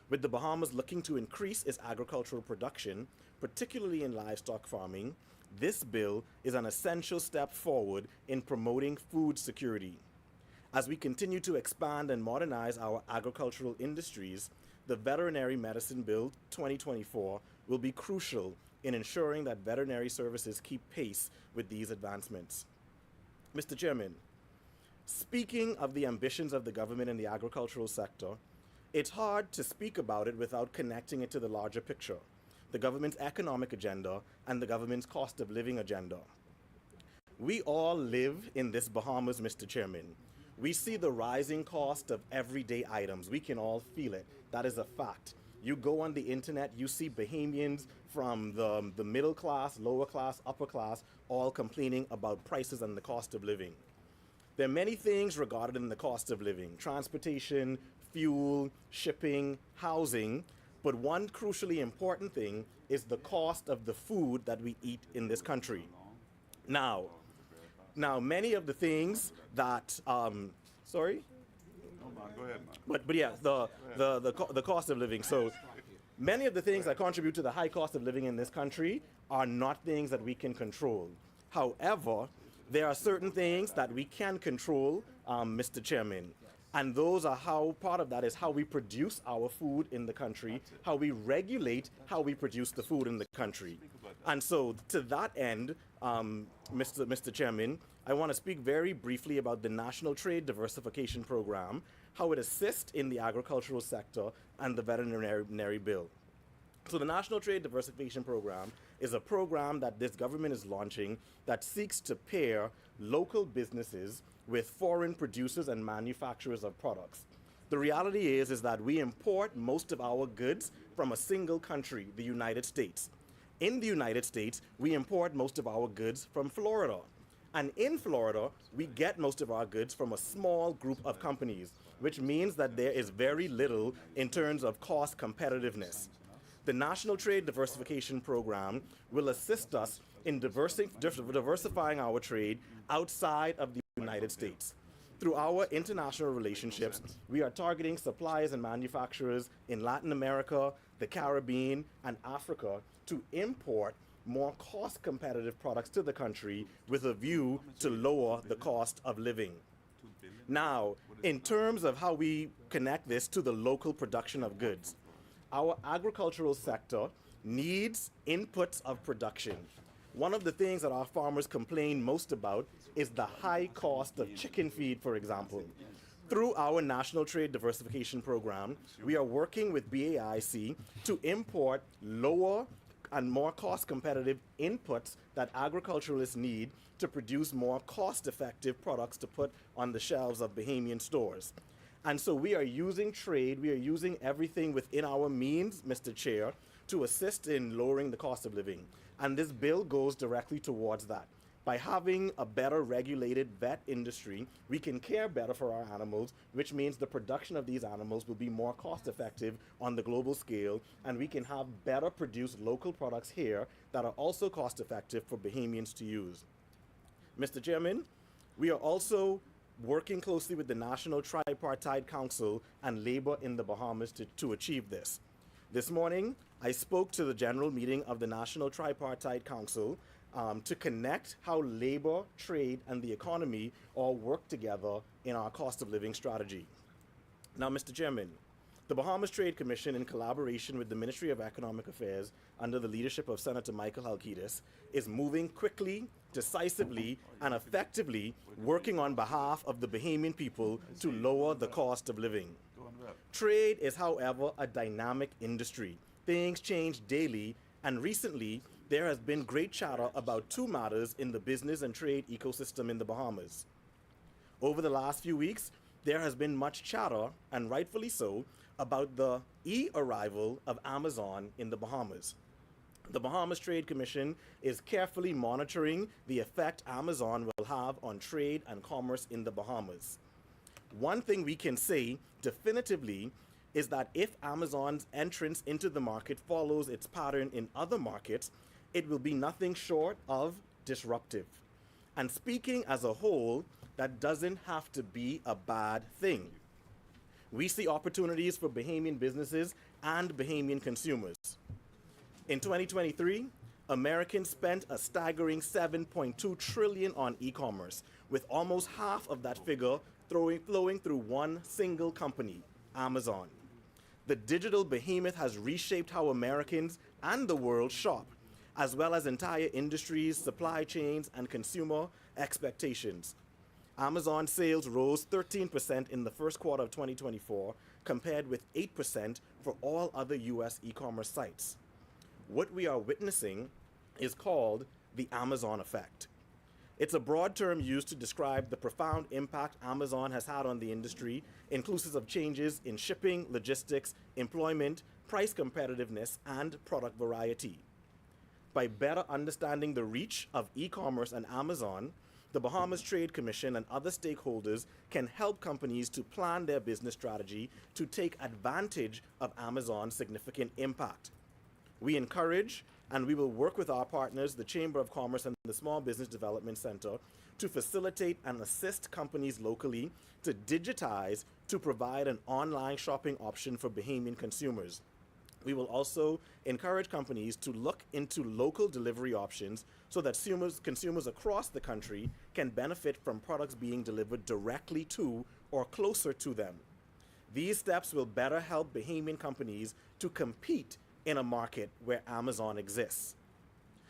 With the Bahamas looking to increase its agricultural production, particularly in livestock farming, this bill is an essential step forward in promoting food security. As we continue to expand and modernize our agricultural industries, the Veterinary Medicine Bill 2024 will be crucial in ensuring that veterinary services keep pace with these advancements. Mr. Chairman, speaking of the ambitions of the government in the agricultural sector, it's hard to speak about it without connecting it to the larger picture, the government's economic agenda and the government's cost of living agenda. We all live in this Bahamas, Mr. Chairman. We see the rising cost of everyday items. We can all feel it. That is a fact. You go on the internet, you see Bahamians from the middle class, lower class, upper class, all complaining about prices and the cost of living. There are many things regarded in the cost of living: transportation, fuel, shipping, housing, but one crucially important thing is the cost of the food that we eat in this country. Now, many of the things that, sorry? Go ahead, man. But yeah, the cost of living. So many of the things that contribute to the high cost of living in this country are not things that we can control. However, there are certain things that we can control, Mr. Chairman. And those are part of that is how we produce our food in the country, how we regulate how we produce the food in the country. And so to that end, Mr. Chairman, I want to speak very briefly about the National Trade Diversification Program, how it assists in the agricultural sector, and the veterinary bill. So the National Trade Diversification Program is a program that this government is launching that seeks to pair local businesses with foreign producers and manufacturers of products. The reality is that we import most of our goods from a single country, the United States. In the United States, we import most of our goods from Florida. And in Florida, we get most of our goods from a small group of companies, which means that there is very little in terms of cost competitiveness. The National Trade Diversification Program will assist us in diversifying our trade outside of the United States. Through our international relationships, we are targeting suppliers and manufacturers in Latin America, the Caribbean, and Africa to import more cost-competitive products to the country with a view to lower the cost of living. Now, in terms of how we connect this to the local production of goods, our agricultural sector needs inputs of production. One of the things that our farmers complain most about is the high cost of chicken feed, for example. Through our National Trade Diversification Program, we are working with BAIC to import lower and more cost-competitive inputs that agriculturalists need to produce more cost-effective products to put on the shelves of Bahamian stores. And so we are using trade, we are using everything within our means, Mr. Chair, to assist in lowering the cost of living. And this bill goes directly towards that. By having a better regulated vet industry, we can care better for our animals, which means the production of these animals will be more cost effective on the global scale, and we can have better produced local products here that are also cost effective for Bahamians to use. Mr. Chairman, we are also working closely with the National Tripartite Council and Labor in the Bahamas to achieve this. This morning, I spoke to the general meeting of the National Tripartite Council to connect how labor, trade, and the economy all work together in our cost of living strategy. Now, Mr. Chairman, the Bahamas Trade Commission, in collaboration with the Ministry of Economic Affairs under the leadership of Senator Michael Halkitis, is moving quickly, decisively, and effectively working on behalf of the Bahamian people to lower the cost of living. Trade is, however, a dynamic industry. Things change daily, and recently there has been great chatter about two matters in the business and trade ecosystem in the Bahamas. Over the last few weeks, there has been much chatter, and rightfully so, about the e-arrival of Amazon in the Bahamas. The Bahamas Trade Commission is carefully monitoring the effect Amazon will have on trade and commerce in the Bahamas. One thing we can say definitively is that if Amazon's entrance into the market follows its pattern in other markets, it will be nothing short of disruptive. And speaking as a whole, that doesn't have to be a bad thing. We see opportunities for Bahamian businesses and Bahamian consumers. In 2023, Americans spent a staggering $7.2 trillion on e-commerce, with almost half of that figure flowing through one single company, Amazon. The digital behemoth has reshaped how Americans and the world shop, as well as entire industries, supply chains, and consumer expectations. Amazon sales rose 13% in the first quarter of 2024, compared with 8% for all other U.S. e-commerce sites. What we are witnessing is called the Amazon effect. It's a broad term used to describe the profound impact Amazon has had on the industry, inclusive of changes in shipping, logistics, employment, price competitiveness, and product variety. By better understanding the reach of e-commerce and Amazon, the Bahamas Trade Commission and other stakeholders can help companies to plan their business strategy to take advantage of Amazon's significant impact. We encourage and we will work with our partners, the Chamber of Commerce and the Small Business Development Center, to facilitate and assist companies locally to digitize to provide an online shopping option for Bahamian consumers. We will also encourage companies to look into local delivery options so that consumers across the country can benefit from products being delivered directly to or closer to them. These steps will better help Bahamian companies to compete in a market where Amazon exists.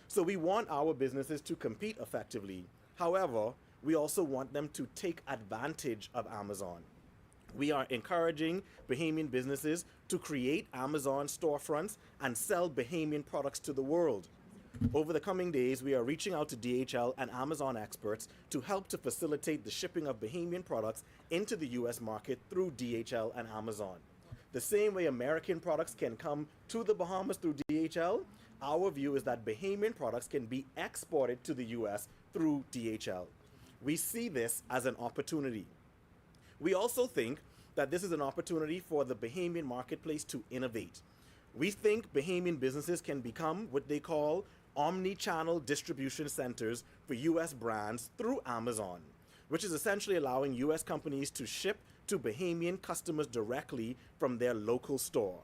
So we want our businesses to compete effectively. However, we also want them to take advantage of Amazon. We are encouraging Bahamian businesses to create Amazon storefronts and sell Bahamian products to the world. Over the coming days, we are reaching out to DHL and Amazon experts to help to facilitate the shipping of Bahamian products into the U.S. market through DHL and Amazon. The same way American products can come to the Bahamas through DHL, our view is that Bahamian products can be exported to the U.S. through DHL. We see this as an opportunity. We also think that this is an opportunity for the Bahamian marketplace to innovate. We think Bahamian businesses can become what they call omni-channel distribution centers for U.S. brands through Amazon, which is essentially allowing U.S. companies to ship to Bahamian customers directly from their local store.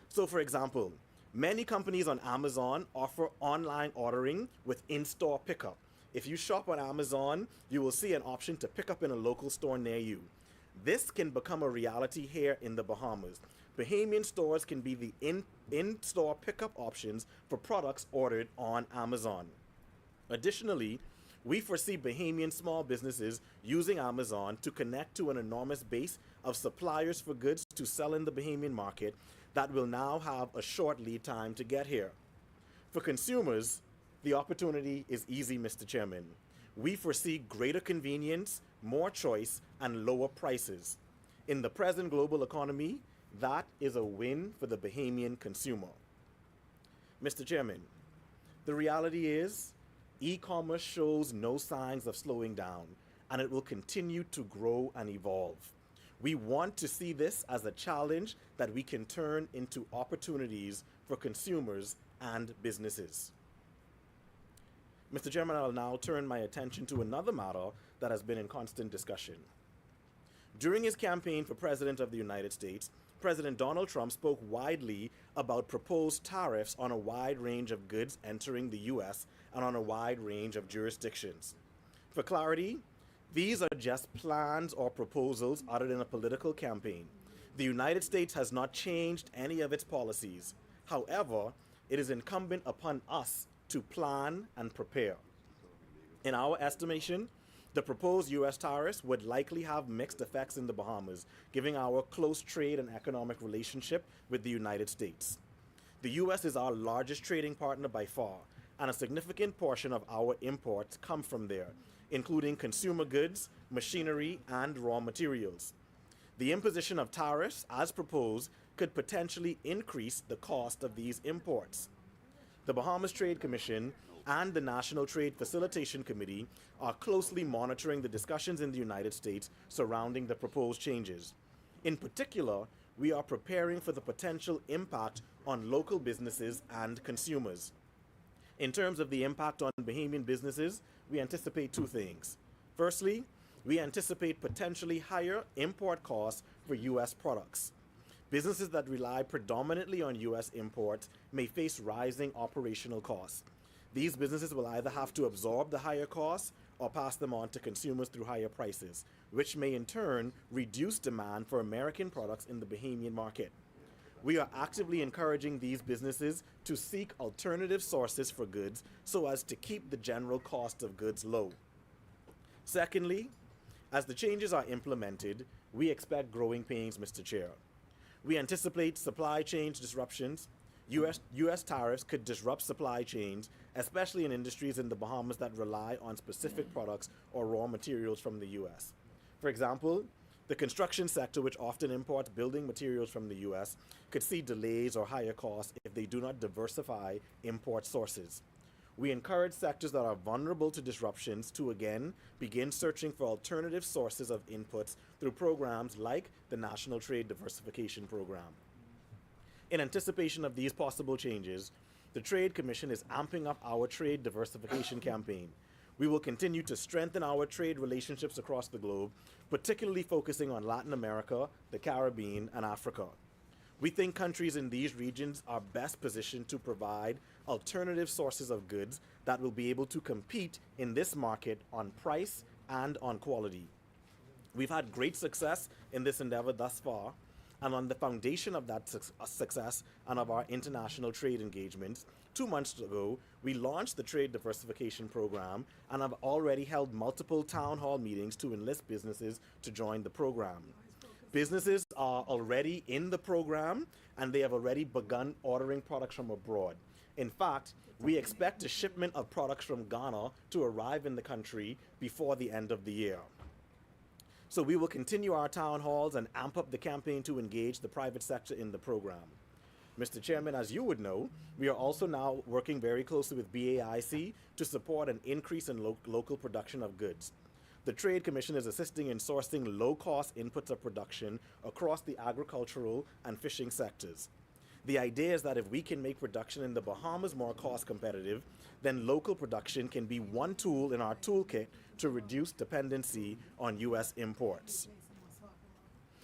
So, for example, many companies on Amazon offer online ordering with in-store pickup. If you shop on Amazon, you will see an option to pick up in a local store near you. This can become a reality here in the Bahamas. Bahamian stores can be the in-store pickup options for products ordered on Amazon. Additionally, we foresee Bahamian small businesses using Amazon to connect to an enormous base of suppliers for goods to sell in the Bahamian market that will now have a short lead time to get here. For consumers, the opportunity is easy, Mr. Chairman. We foresee greater convenience, more choice, and lower prices. In the present global economy, that is a win for the Bahamian consumer. Mr. Chairman, the reality is, e-commerce shows no signs of slowing down, and it will continue to grow and evolve. We want to see this as a challenge that we can turn into opportunities for consumers and businesses. Mr. Chairman, I'll now turn my attention to another matter that has been in constant discussion. During his campaign for President of the United States, President Donald Trump spoke widely about proposed tariffs on a wide range of goods entering the U.S. and on a wide range of jurisdictions. For clarity, these are just plans or proposals uttered in a political campaign. The United States has not changed any of its policies. However, it is incumbent upon us to plan and prepare. In our estimation, the proposed U.S. tariffs would likely have mixed effects in the Bahamas, given our close trade and economic relationship with the United States. The U.S. is our largest trading partner by far, and a significant portion of our imports come from there, including consumer goods, machinery, and raw materials. The imposition of tariffs, as proposed, could potentially increase the cost of these imports. The Bahamas Trade Commission and the National Trade Facilitation Committee are closely monitoring the discussions in the United States surrounding the proposed changes. In particular, we are preparing for the potential impact on local businesses and consumers. In terms of the impact on Bahamian businesses, we anticipate two things. Firstly, we anticipate potentially higher import costs for U.S. products. Businesses that rely predominantly on U.S. imports may face rising operational costs. These businesses will either have to absorb the higher costs or pass them on to consumers through higher prices, which may in turn reduce demand for American products in the Bahamian market. We are actively encouraging these businesses to seek alternative sources for goods so as to keep the general cost of goods low. Secondly, as the changes are implemented, we expect growing pains, Mr. Chair. We anticipate supply chain disruptions. U.S. tariffs could disrupt supply chains, especially in industries in the Bahamas that rely on specific products or raw materials from the U.S. For example, the construction sector, which often imports building materials from the U.S., could see delays or higher costs if they do not diversify import sources. We encourage sectors that are vulnerable to disruptions to again begin searching for alternative sources of inputs through programs like the National Trade Diversification Program. In anticipation of these possible changes, the Trade Commission is amping up our trade diversification campaign. We will continue to strengthen our trade relationships across the globe, particularly focusing on Latin America, the Caribbean, and Africa. We think countries in these regions are best positioned to provide alternative sources of goods that will be able to compete in this market on price and on quality. We've had great success in this endeavor thus far, and on the foundation of that success and of our international trade engagements, 2 months ago, we launched the Trade Diversification Program and have already held multiple town hall meetings to enlist businesses to join the program. Businesses are already in the program, and they have already begun ordering products from abroad. In fact, we expect a shipment of products from Ghana to arrive in the country before the end of the year. So we will continue our town halls and amp up the campaign to engage the private sector in the program. Mr. Chairman, as you would know, we are also now working very closely with BAIC to support an increase in local production of goods. The Trade Commission is assisting in sourcing low-cost inputs of production across the agricultural and fishing sectors. The idea is that if we can make production in the Bahamas more cost competitive, then local production can be one tool in our toolkit to reduce dependency on U.S. imports.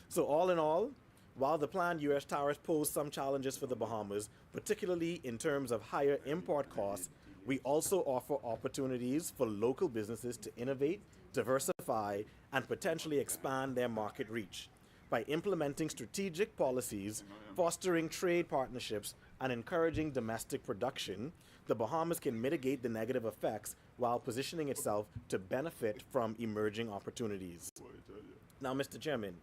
So all in all, while the planned U.S. tariffs pose some challenges for the Bahamas, particularly in terms of higher import costs, we also offer opportunities for local businesses to innovate, diversify, and potentially expand their market reach. By implementing strategic policies, fostering trade partnerships, and encouraging domestic production, the Bahamas can mitigate the negative effects while positioning itself to benefit from emerging opportunities. Now, Mr. Chairman,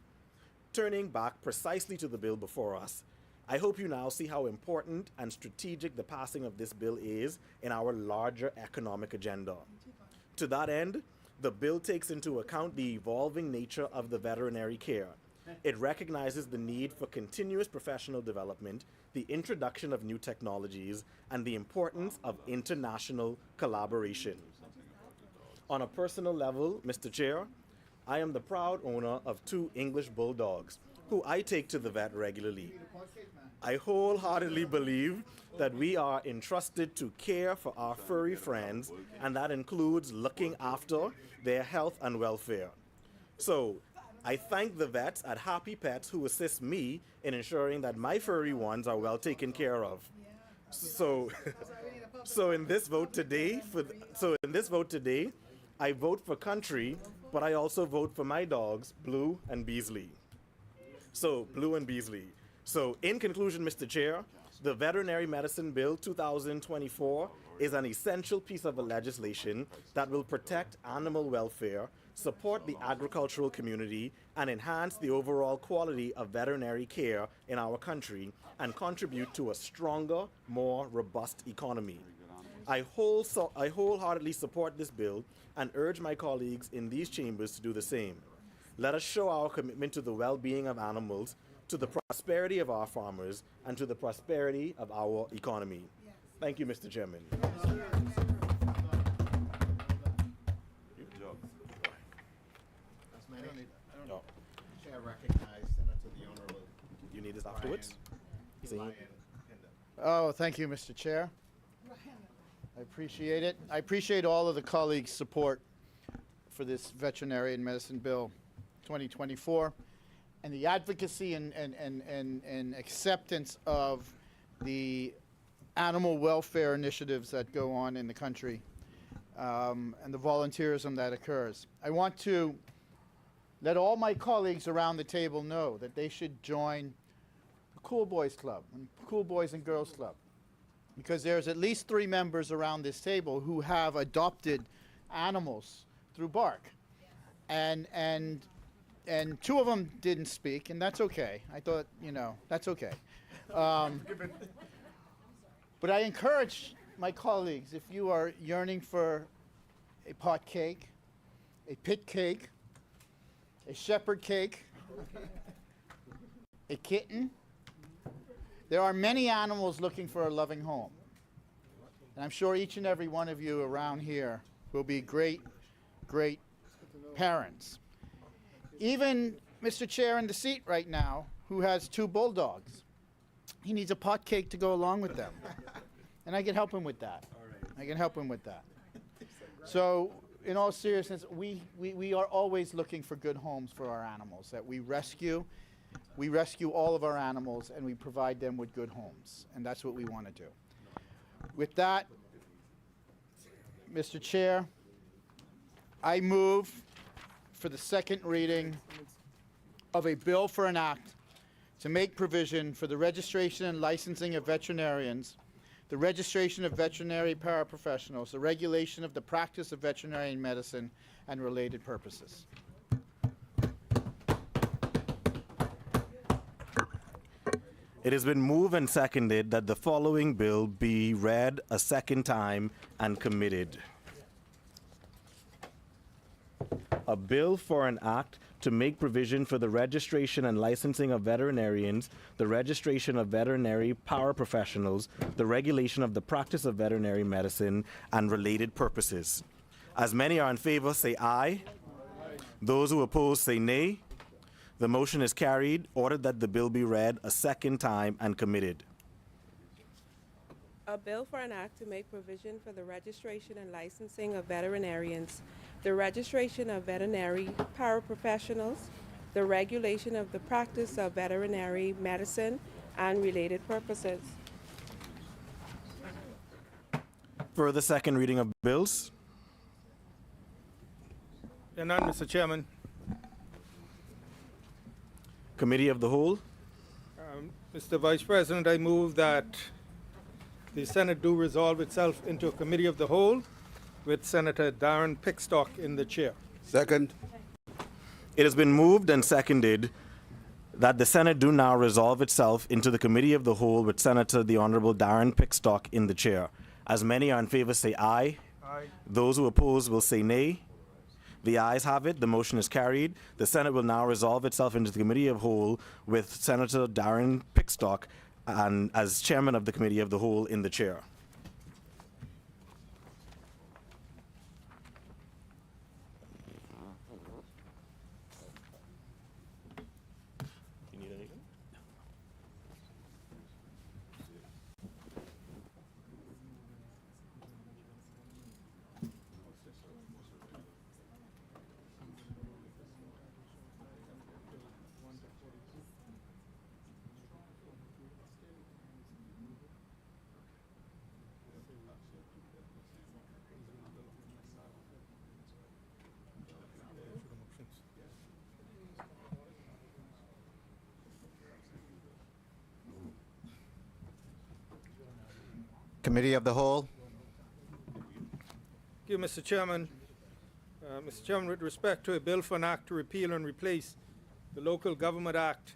turning back precisely to the bill before us, I hope you now see how important and strategic the passing of this bill is in our larger economic agenda. To that end, the bill takes into account the evolving nature of the veterinary care. It recognizes the need for continuous professional development, the introduction of new technologies, and the importance of international collaboration. On a personal level, Mr. Chair, I am the proud owner of 2 English bulldogs, who I take to the vet regularly. I wholeheartedly believe that we are entrusted to care for our furry friends, and that includes looking after their health and welfare. So, I thank the vets at Happy Pets who assist me in ensuring that my furry ones are well taken care of. So, so in this vote today, I vote for country, but I also vote for my dogs, Blue and Beasley. So, Blue and Beasley. So, in conclusion, Mr. Chair, the Veterinary Medicine Bill 2024 is an essential piece of legislation that will protect animal welfare, support the agricultural community, and enhance the overall quality of veterinary care in our country and contribute to a stronger, more robust economy. I wholeheartedly support this bill and urge my colleagues in these chambers to do the same. Let us show our commitment to the well-being of animals, to the prosperity of our farmers, and to the prosperity of our economy. Thank you, Mr. Chairman. Good job. No. Chair recognized Senator the Honorable You need this afterwards? Ryan See? Hinder. Oh, thank you, Mr. Chair. I appreciate it. I appreciate all of the colleagues' support for this Veterinary Medicine Bill 2024 and the advocacy and acceptance of the animal welfare initiatives that go on in the country and the volunteerism that occurs. I want to let all my colleagues around the table know that they should join the Cool Boys Club and Cool Boys and Girls Club, because there's at least 3 members around this table who have adopted animals through bark. And 2 of them didn't speak, and that's okay. I thought, that's okay. But I encourage my colleagues, if you are yearning for a pot cake, a pit cake, a shepherd cake, a kitten, there are many animals looking for a loving home. And I'm sure each and every one of you around here will be great, great parents. Even Mr. Chair in the seat right now, who has 2 bulldogs, he needs a pot cake to go along with them. And I can help him with that. I can help him with that. So, in all seriousness, we are always looking for good homes for our animals that we rescue. We rescue all of our animals and we provide them with good homes. And that's what we want to do. With that, Mr. Chair, I move for the second reading of a bill for an act to make provision for the registration and licensing of veterinarians, the registration of veterinary paraprofessionals, the regulation of the practice of veterinary medicine, and related purposes. It has been moved and seconded that the following bill be read a second time and committed. A bill for an act to make provision for the registration and licensing of veterinarians, the registration of veterinary paraprofessionals, the regulation of the practice of veterinary medicine, and related purposes. As many are in favor, say aye. Those who oppose, say nay. The motion is carried. Ordered that the bill be read a second time and committed. A bill for an act to make provision for the registration and licensing of veterinarians, the registration of veterinary paraprofessionals, the regulation of the practice of veterinary medicine, and related purposes. For the second reading of bills, There are none, Mr. Chairman. Committee of the Whole. Mr. Vice President, I move that the Senate do resolve itself into a committee of the whole with Senator Darren Pickstock in the chair. Second. It has been moved and seconded that the Senate do now resolve itself into the Committee of the Whole with Senator the Honorable Darren Pickstock in the chair. As many are in favor, say aye. Aye. Those who oppose will say nay. The ayes have it. The motion is carried. The Senate will now resolve itself into the Committee of Whole with Senator Darren Pickstock and as chairman of the Committee of the Whole in the chair. You need anything? Committee of the Whole. Thank you, Mr. Chairman. Mr. Chairman, with respect to a bill for an act to repeal and replace the Local Government Act,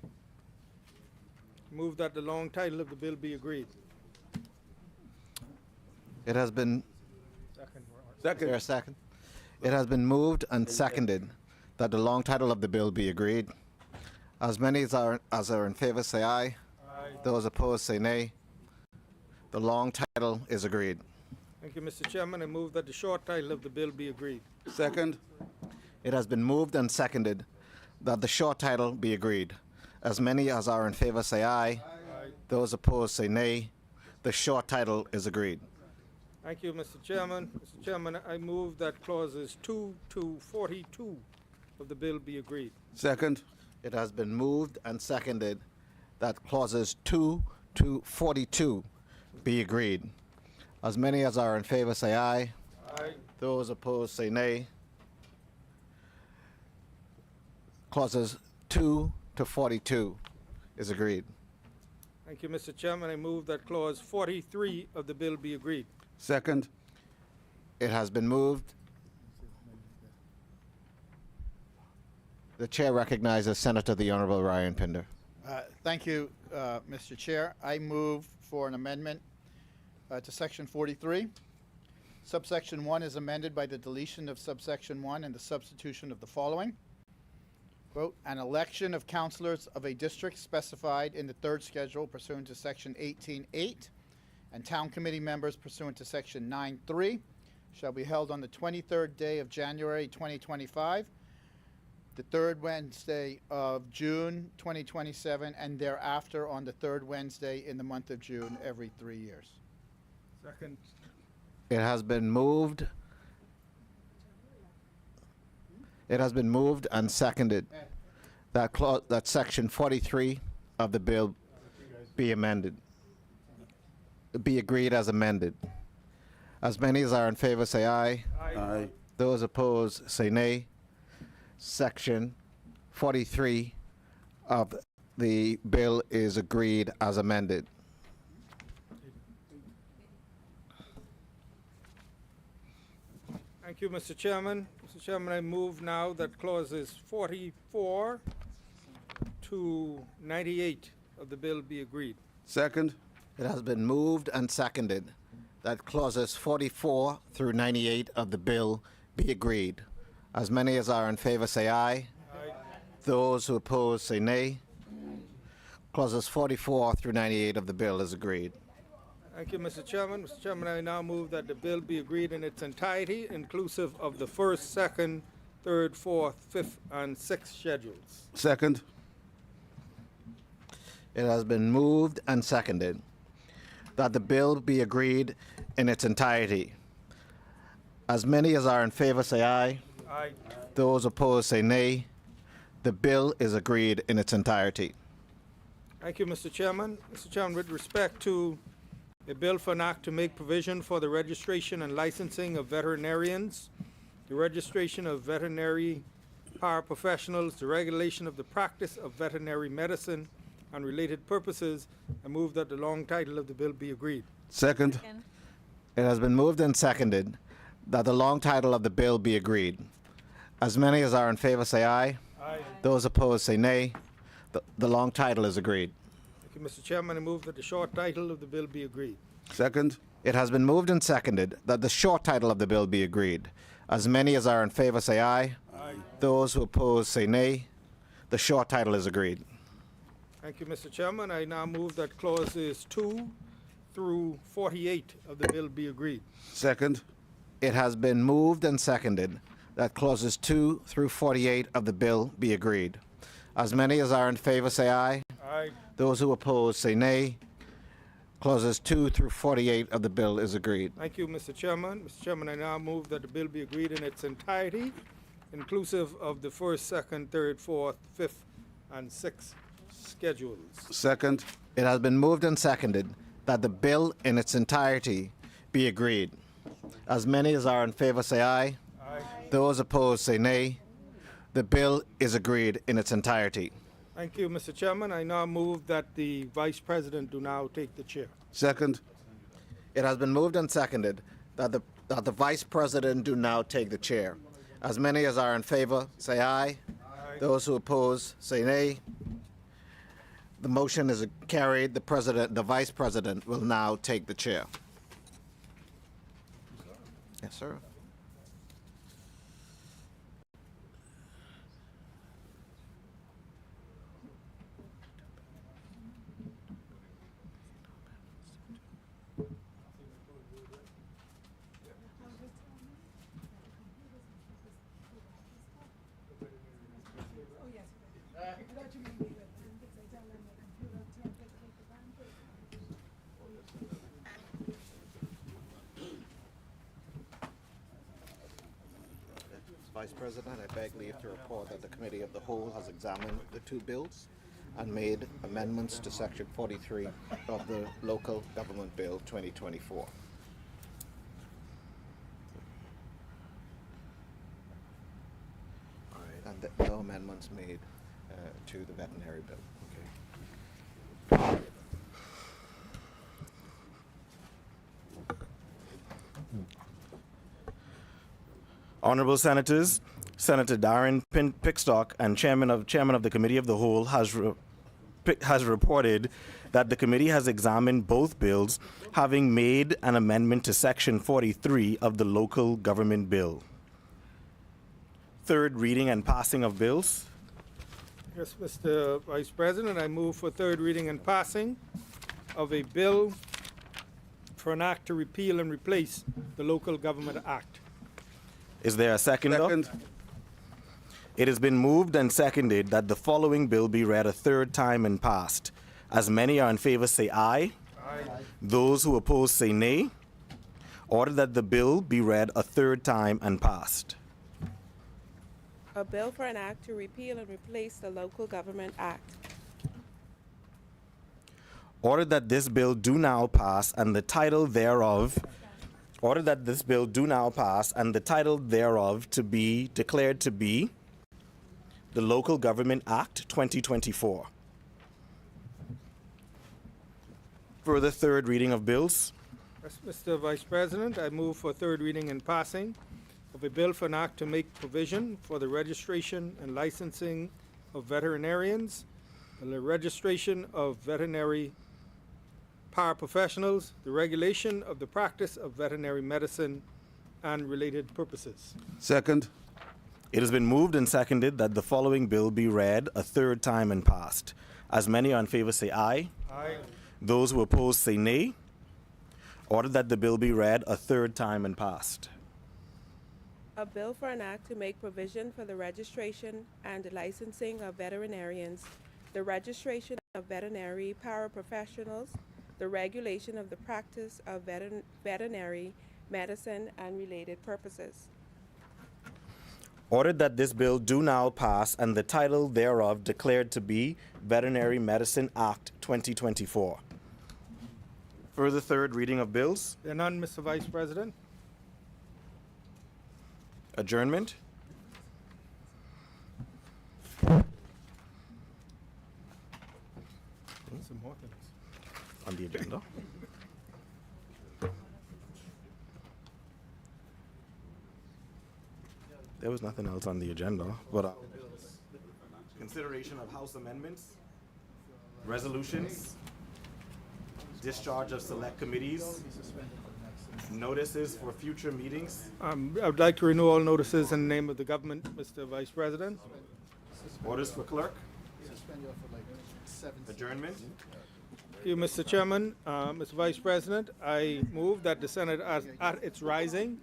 move that the long title of the bill be agreed. It has been. Is there a second? It has been moved and seconded that the long title of the bill be agreed. As many as are in favor say aye. Aye. Those opposed say nay. The long title is agreed. Thank you, Mr. Chairman. I move that the short title of the bill be agreed. Second. It has been moved and seconded that the short title be agreed. As many as are in favor say aye. Aye. Those opposed say nay. The short title is agreed. Thank you, Mr. Chairman. Mr. Chairman, I move that clauses 2 to 42 of the bill be agreed. Second. It has been moved and seconded that clauses 2 to 42 be agreed. As many as are in favor say aye. Aye. Those opposed say nay. Clauses 2 to 42 is agreed. Thank you, Mr. Chairman. I move that clause 43 of the bill be agreed. Second. It has been moved. The chair recognizes Senator the Honorable Ryan Pinder. Thank you, Mr. Chair. I move for an amendment to Section 43. Subsection 1 is amended by the deletion of subsection 1 and the substitution of the following. Quote, an election of councilors of a district specified in the third schedule pursuant to Section 18.8 and town committee members pursuant to Section 9.3 shall be held on the 23rd day of January 2025, the third Wednesday of June 2027, and thereafter on the third Wednesday in the month of June every 3 years. Second. It has been moved. It has been moved and seconded that that Section 43 of the bill be amended. Be agreed as amended. As many as are in favor say aye. Aye. Those opposed say nay. Section 43 of the bill is agreed as amended. Thank you, Mr. Chairman. Mr. Chairman, I move now that clauses 44 to 98 of the bill be agreed. Second. It has been moved and seconded that clauses 44 through 98 of the bill be agreed. As many as are in favor say aye. Aye. Those who oppose say nay. Clauses 44 through 98 of the bill is agreed. Thank you, Mr. Chairman. Mr. Chairman, I now move that the bill be agreed in its entirety, inclusive of the first, second, third, fourth, fifth, and sixth schedules. Second. It has been moved and seconded that the bill be agreed in its entirety. As many as are in favor say aye. Aye. Those opposed say nay. The bill is agreed in its entirety. Thank you, Mr. Chairman. Mr. Chairman, with respect to a bill for an act to make provision for the registration and licensing of veterinarians, the registration of veterinary paraprofessionals, the regulation of the practice of veterinary medicine and related purposes, I move that the long title of the bill be agreed. Second. It has been moved and seconded that the long title of the bill be agreed. As many as are in favor say aye. Aye. Those opposed say nay. The long title is agreed. Thank you, Mr. Chairman. I move that the short title of the bill be agreed. Second. It has been moved and seconded that the short title of the bill be agreed. As many as are in favor say aye. Aye. Those who oppose say nay. The short title is agreed. Thank you, Mr. Chairman. I now move that clauses 2 through 48 of the bill be agreed. Second. It has been moved and seconded that clauses 2 through 48 of the bill be agreed. As many as are in favor say aye. Aye. Those who oppose say nay. Clauses 2 through 48 of the bill is agreed. Thank you, Mr. Chairman. Mr. Chairman, I now move that the bill be agreed in its entirety, inclusive of the first, second, third, fourth, fifth, and sixth schedules. Second. It has been moved and seconded that the bill in its entirety be agreed. As many as are in favor say aye. Aye. Those opposed say nay. The bill is agreed in its entirety. Thank you, Mr. Chairman. I now move that the Vice President do now take the chair. Second. It has been moved and seconded that the Vice President do now take the chair. As many as are in favor, say aye. Those who oppose, say nay. The motion is carried. The Vice President will now take the chair. Yes, sir. Vice President, I beg leave to report that the Committee of the Whole has examined the two bills and made amendments to Section 43 of the Local Government Bill 2024. All right, and no amendments made to the veterinary bill. Okay. Honorable Senators, Senator Darren Pickstock, and Chairman of the Committee of the Whole, has reported that the committee has examined both bills, having made an amendment to Section 43 of the Local Government Bill. Third reading and passing of bills. Yes, Mr. Vice President, I move for third reading and passing of a bill for an act to repeal and replace the Local Government Act. Is there a second? Second. It has been moved and seconded that the following bill be read a third time and passed. As many are in favor, say aye. Aye. Those who oppose, say nay. Order that the bill be read a third time and passed. A bill for an act to repeal and replace the Local Government Act. Order that this bill do now pass and the title thereof. Order that this bill do now pass and the title thereof to be declared to be the Local Government Act 2024. Further third reading of bills. Yes, Mr. Vice President, I move for third reading and passing of a bill for an act to make provision for the registration and licensing of veterinarians, the registration of veterinary paraprofessionals, the regulation of the practice of veterinary medicine, and related purposes. Second. It has been moved and seconded that the following bill be read a third time and passed. As many are in favor, say aye. Aye. Those who oppose, say nay. Order that the bill be read a third time and passed. A bill for an act to make provision for the registration and licensing of veterinarians, the registration of veterinary paraprofessionals, the regulation of the practice of veterinary medicine and related purposes. Ordered that this bill do now pass and the title thereof declared to be Veterinary Medicine Act 2024. Further third reading of bills. There are none, Mr. Vice President. Adjournment. Some more things. On the agenda. There was nothing else on the agenda, but consideration of House amendments, resolutions, discharge of select committees, notices for future meetings, I would like to renew all notices in the name of the government, Mr. Vice President. orders for clerk, adjournment. Thank you, Mr. Chairman. Mr. Vice President, I move that the Senate at its rising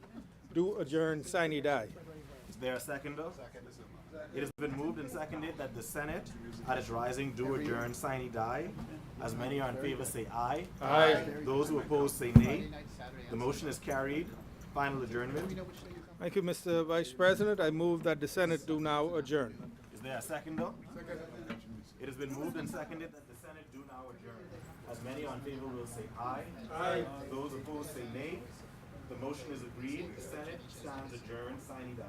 do adjourn sine die. Is there a seconder? It has been moved and seconded that the Senate, at its rising, do adjourn sine die. As many are in favor, say aye. Aye. Those who oppose, say nay. The motion is carried. Final adjournment. Thank you, Mr. Vice President. I move that the Senate do now adjourn. Is there a seconder? It has been moved and seconded that the Senate do now adjourn. As many are in favor will say aye. Aye. Those opposed, say nay. The motion is agreed. The Senate stands adjourned sine die.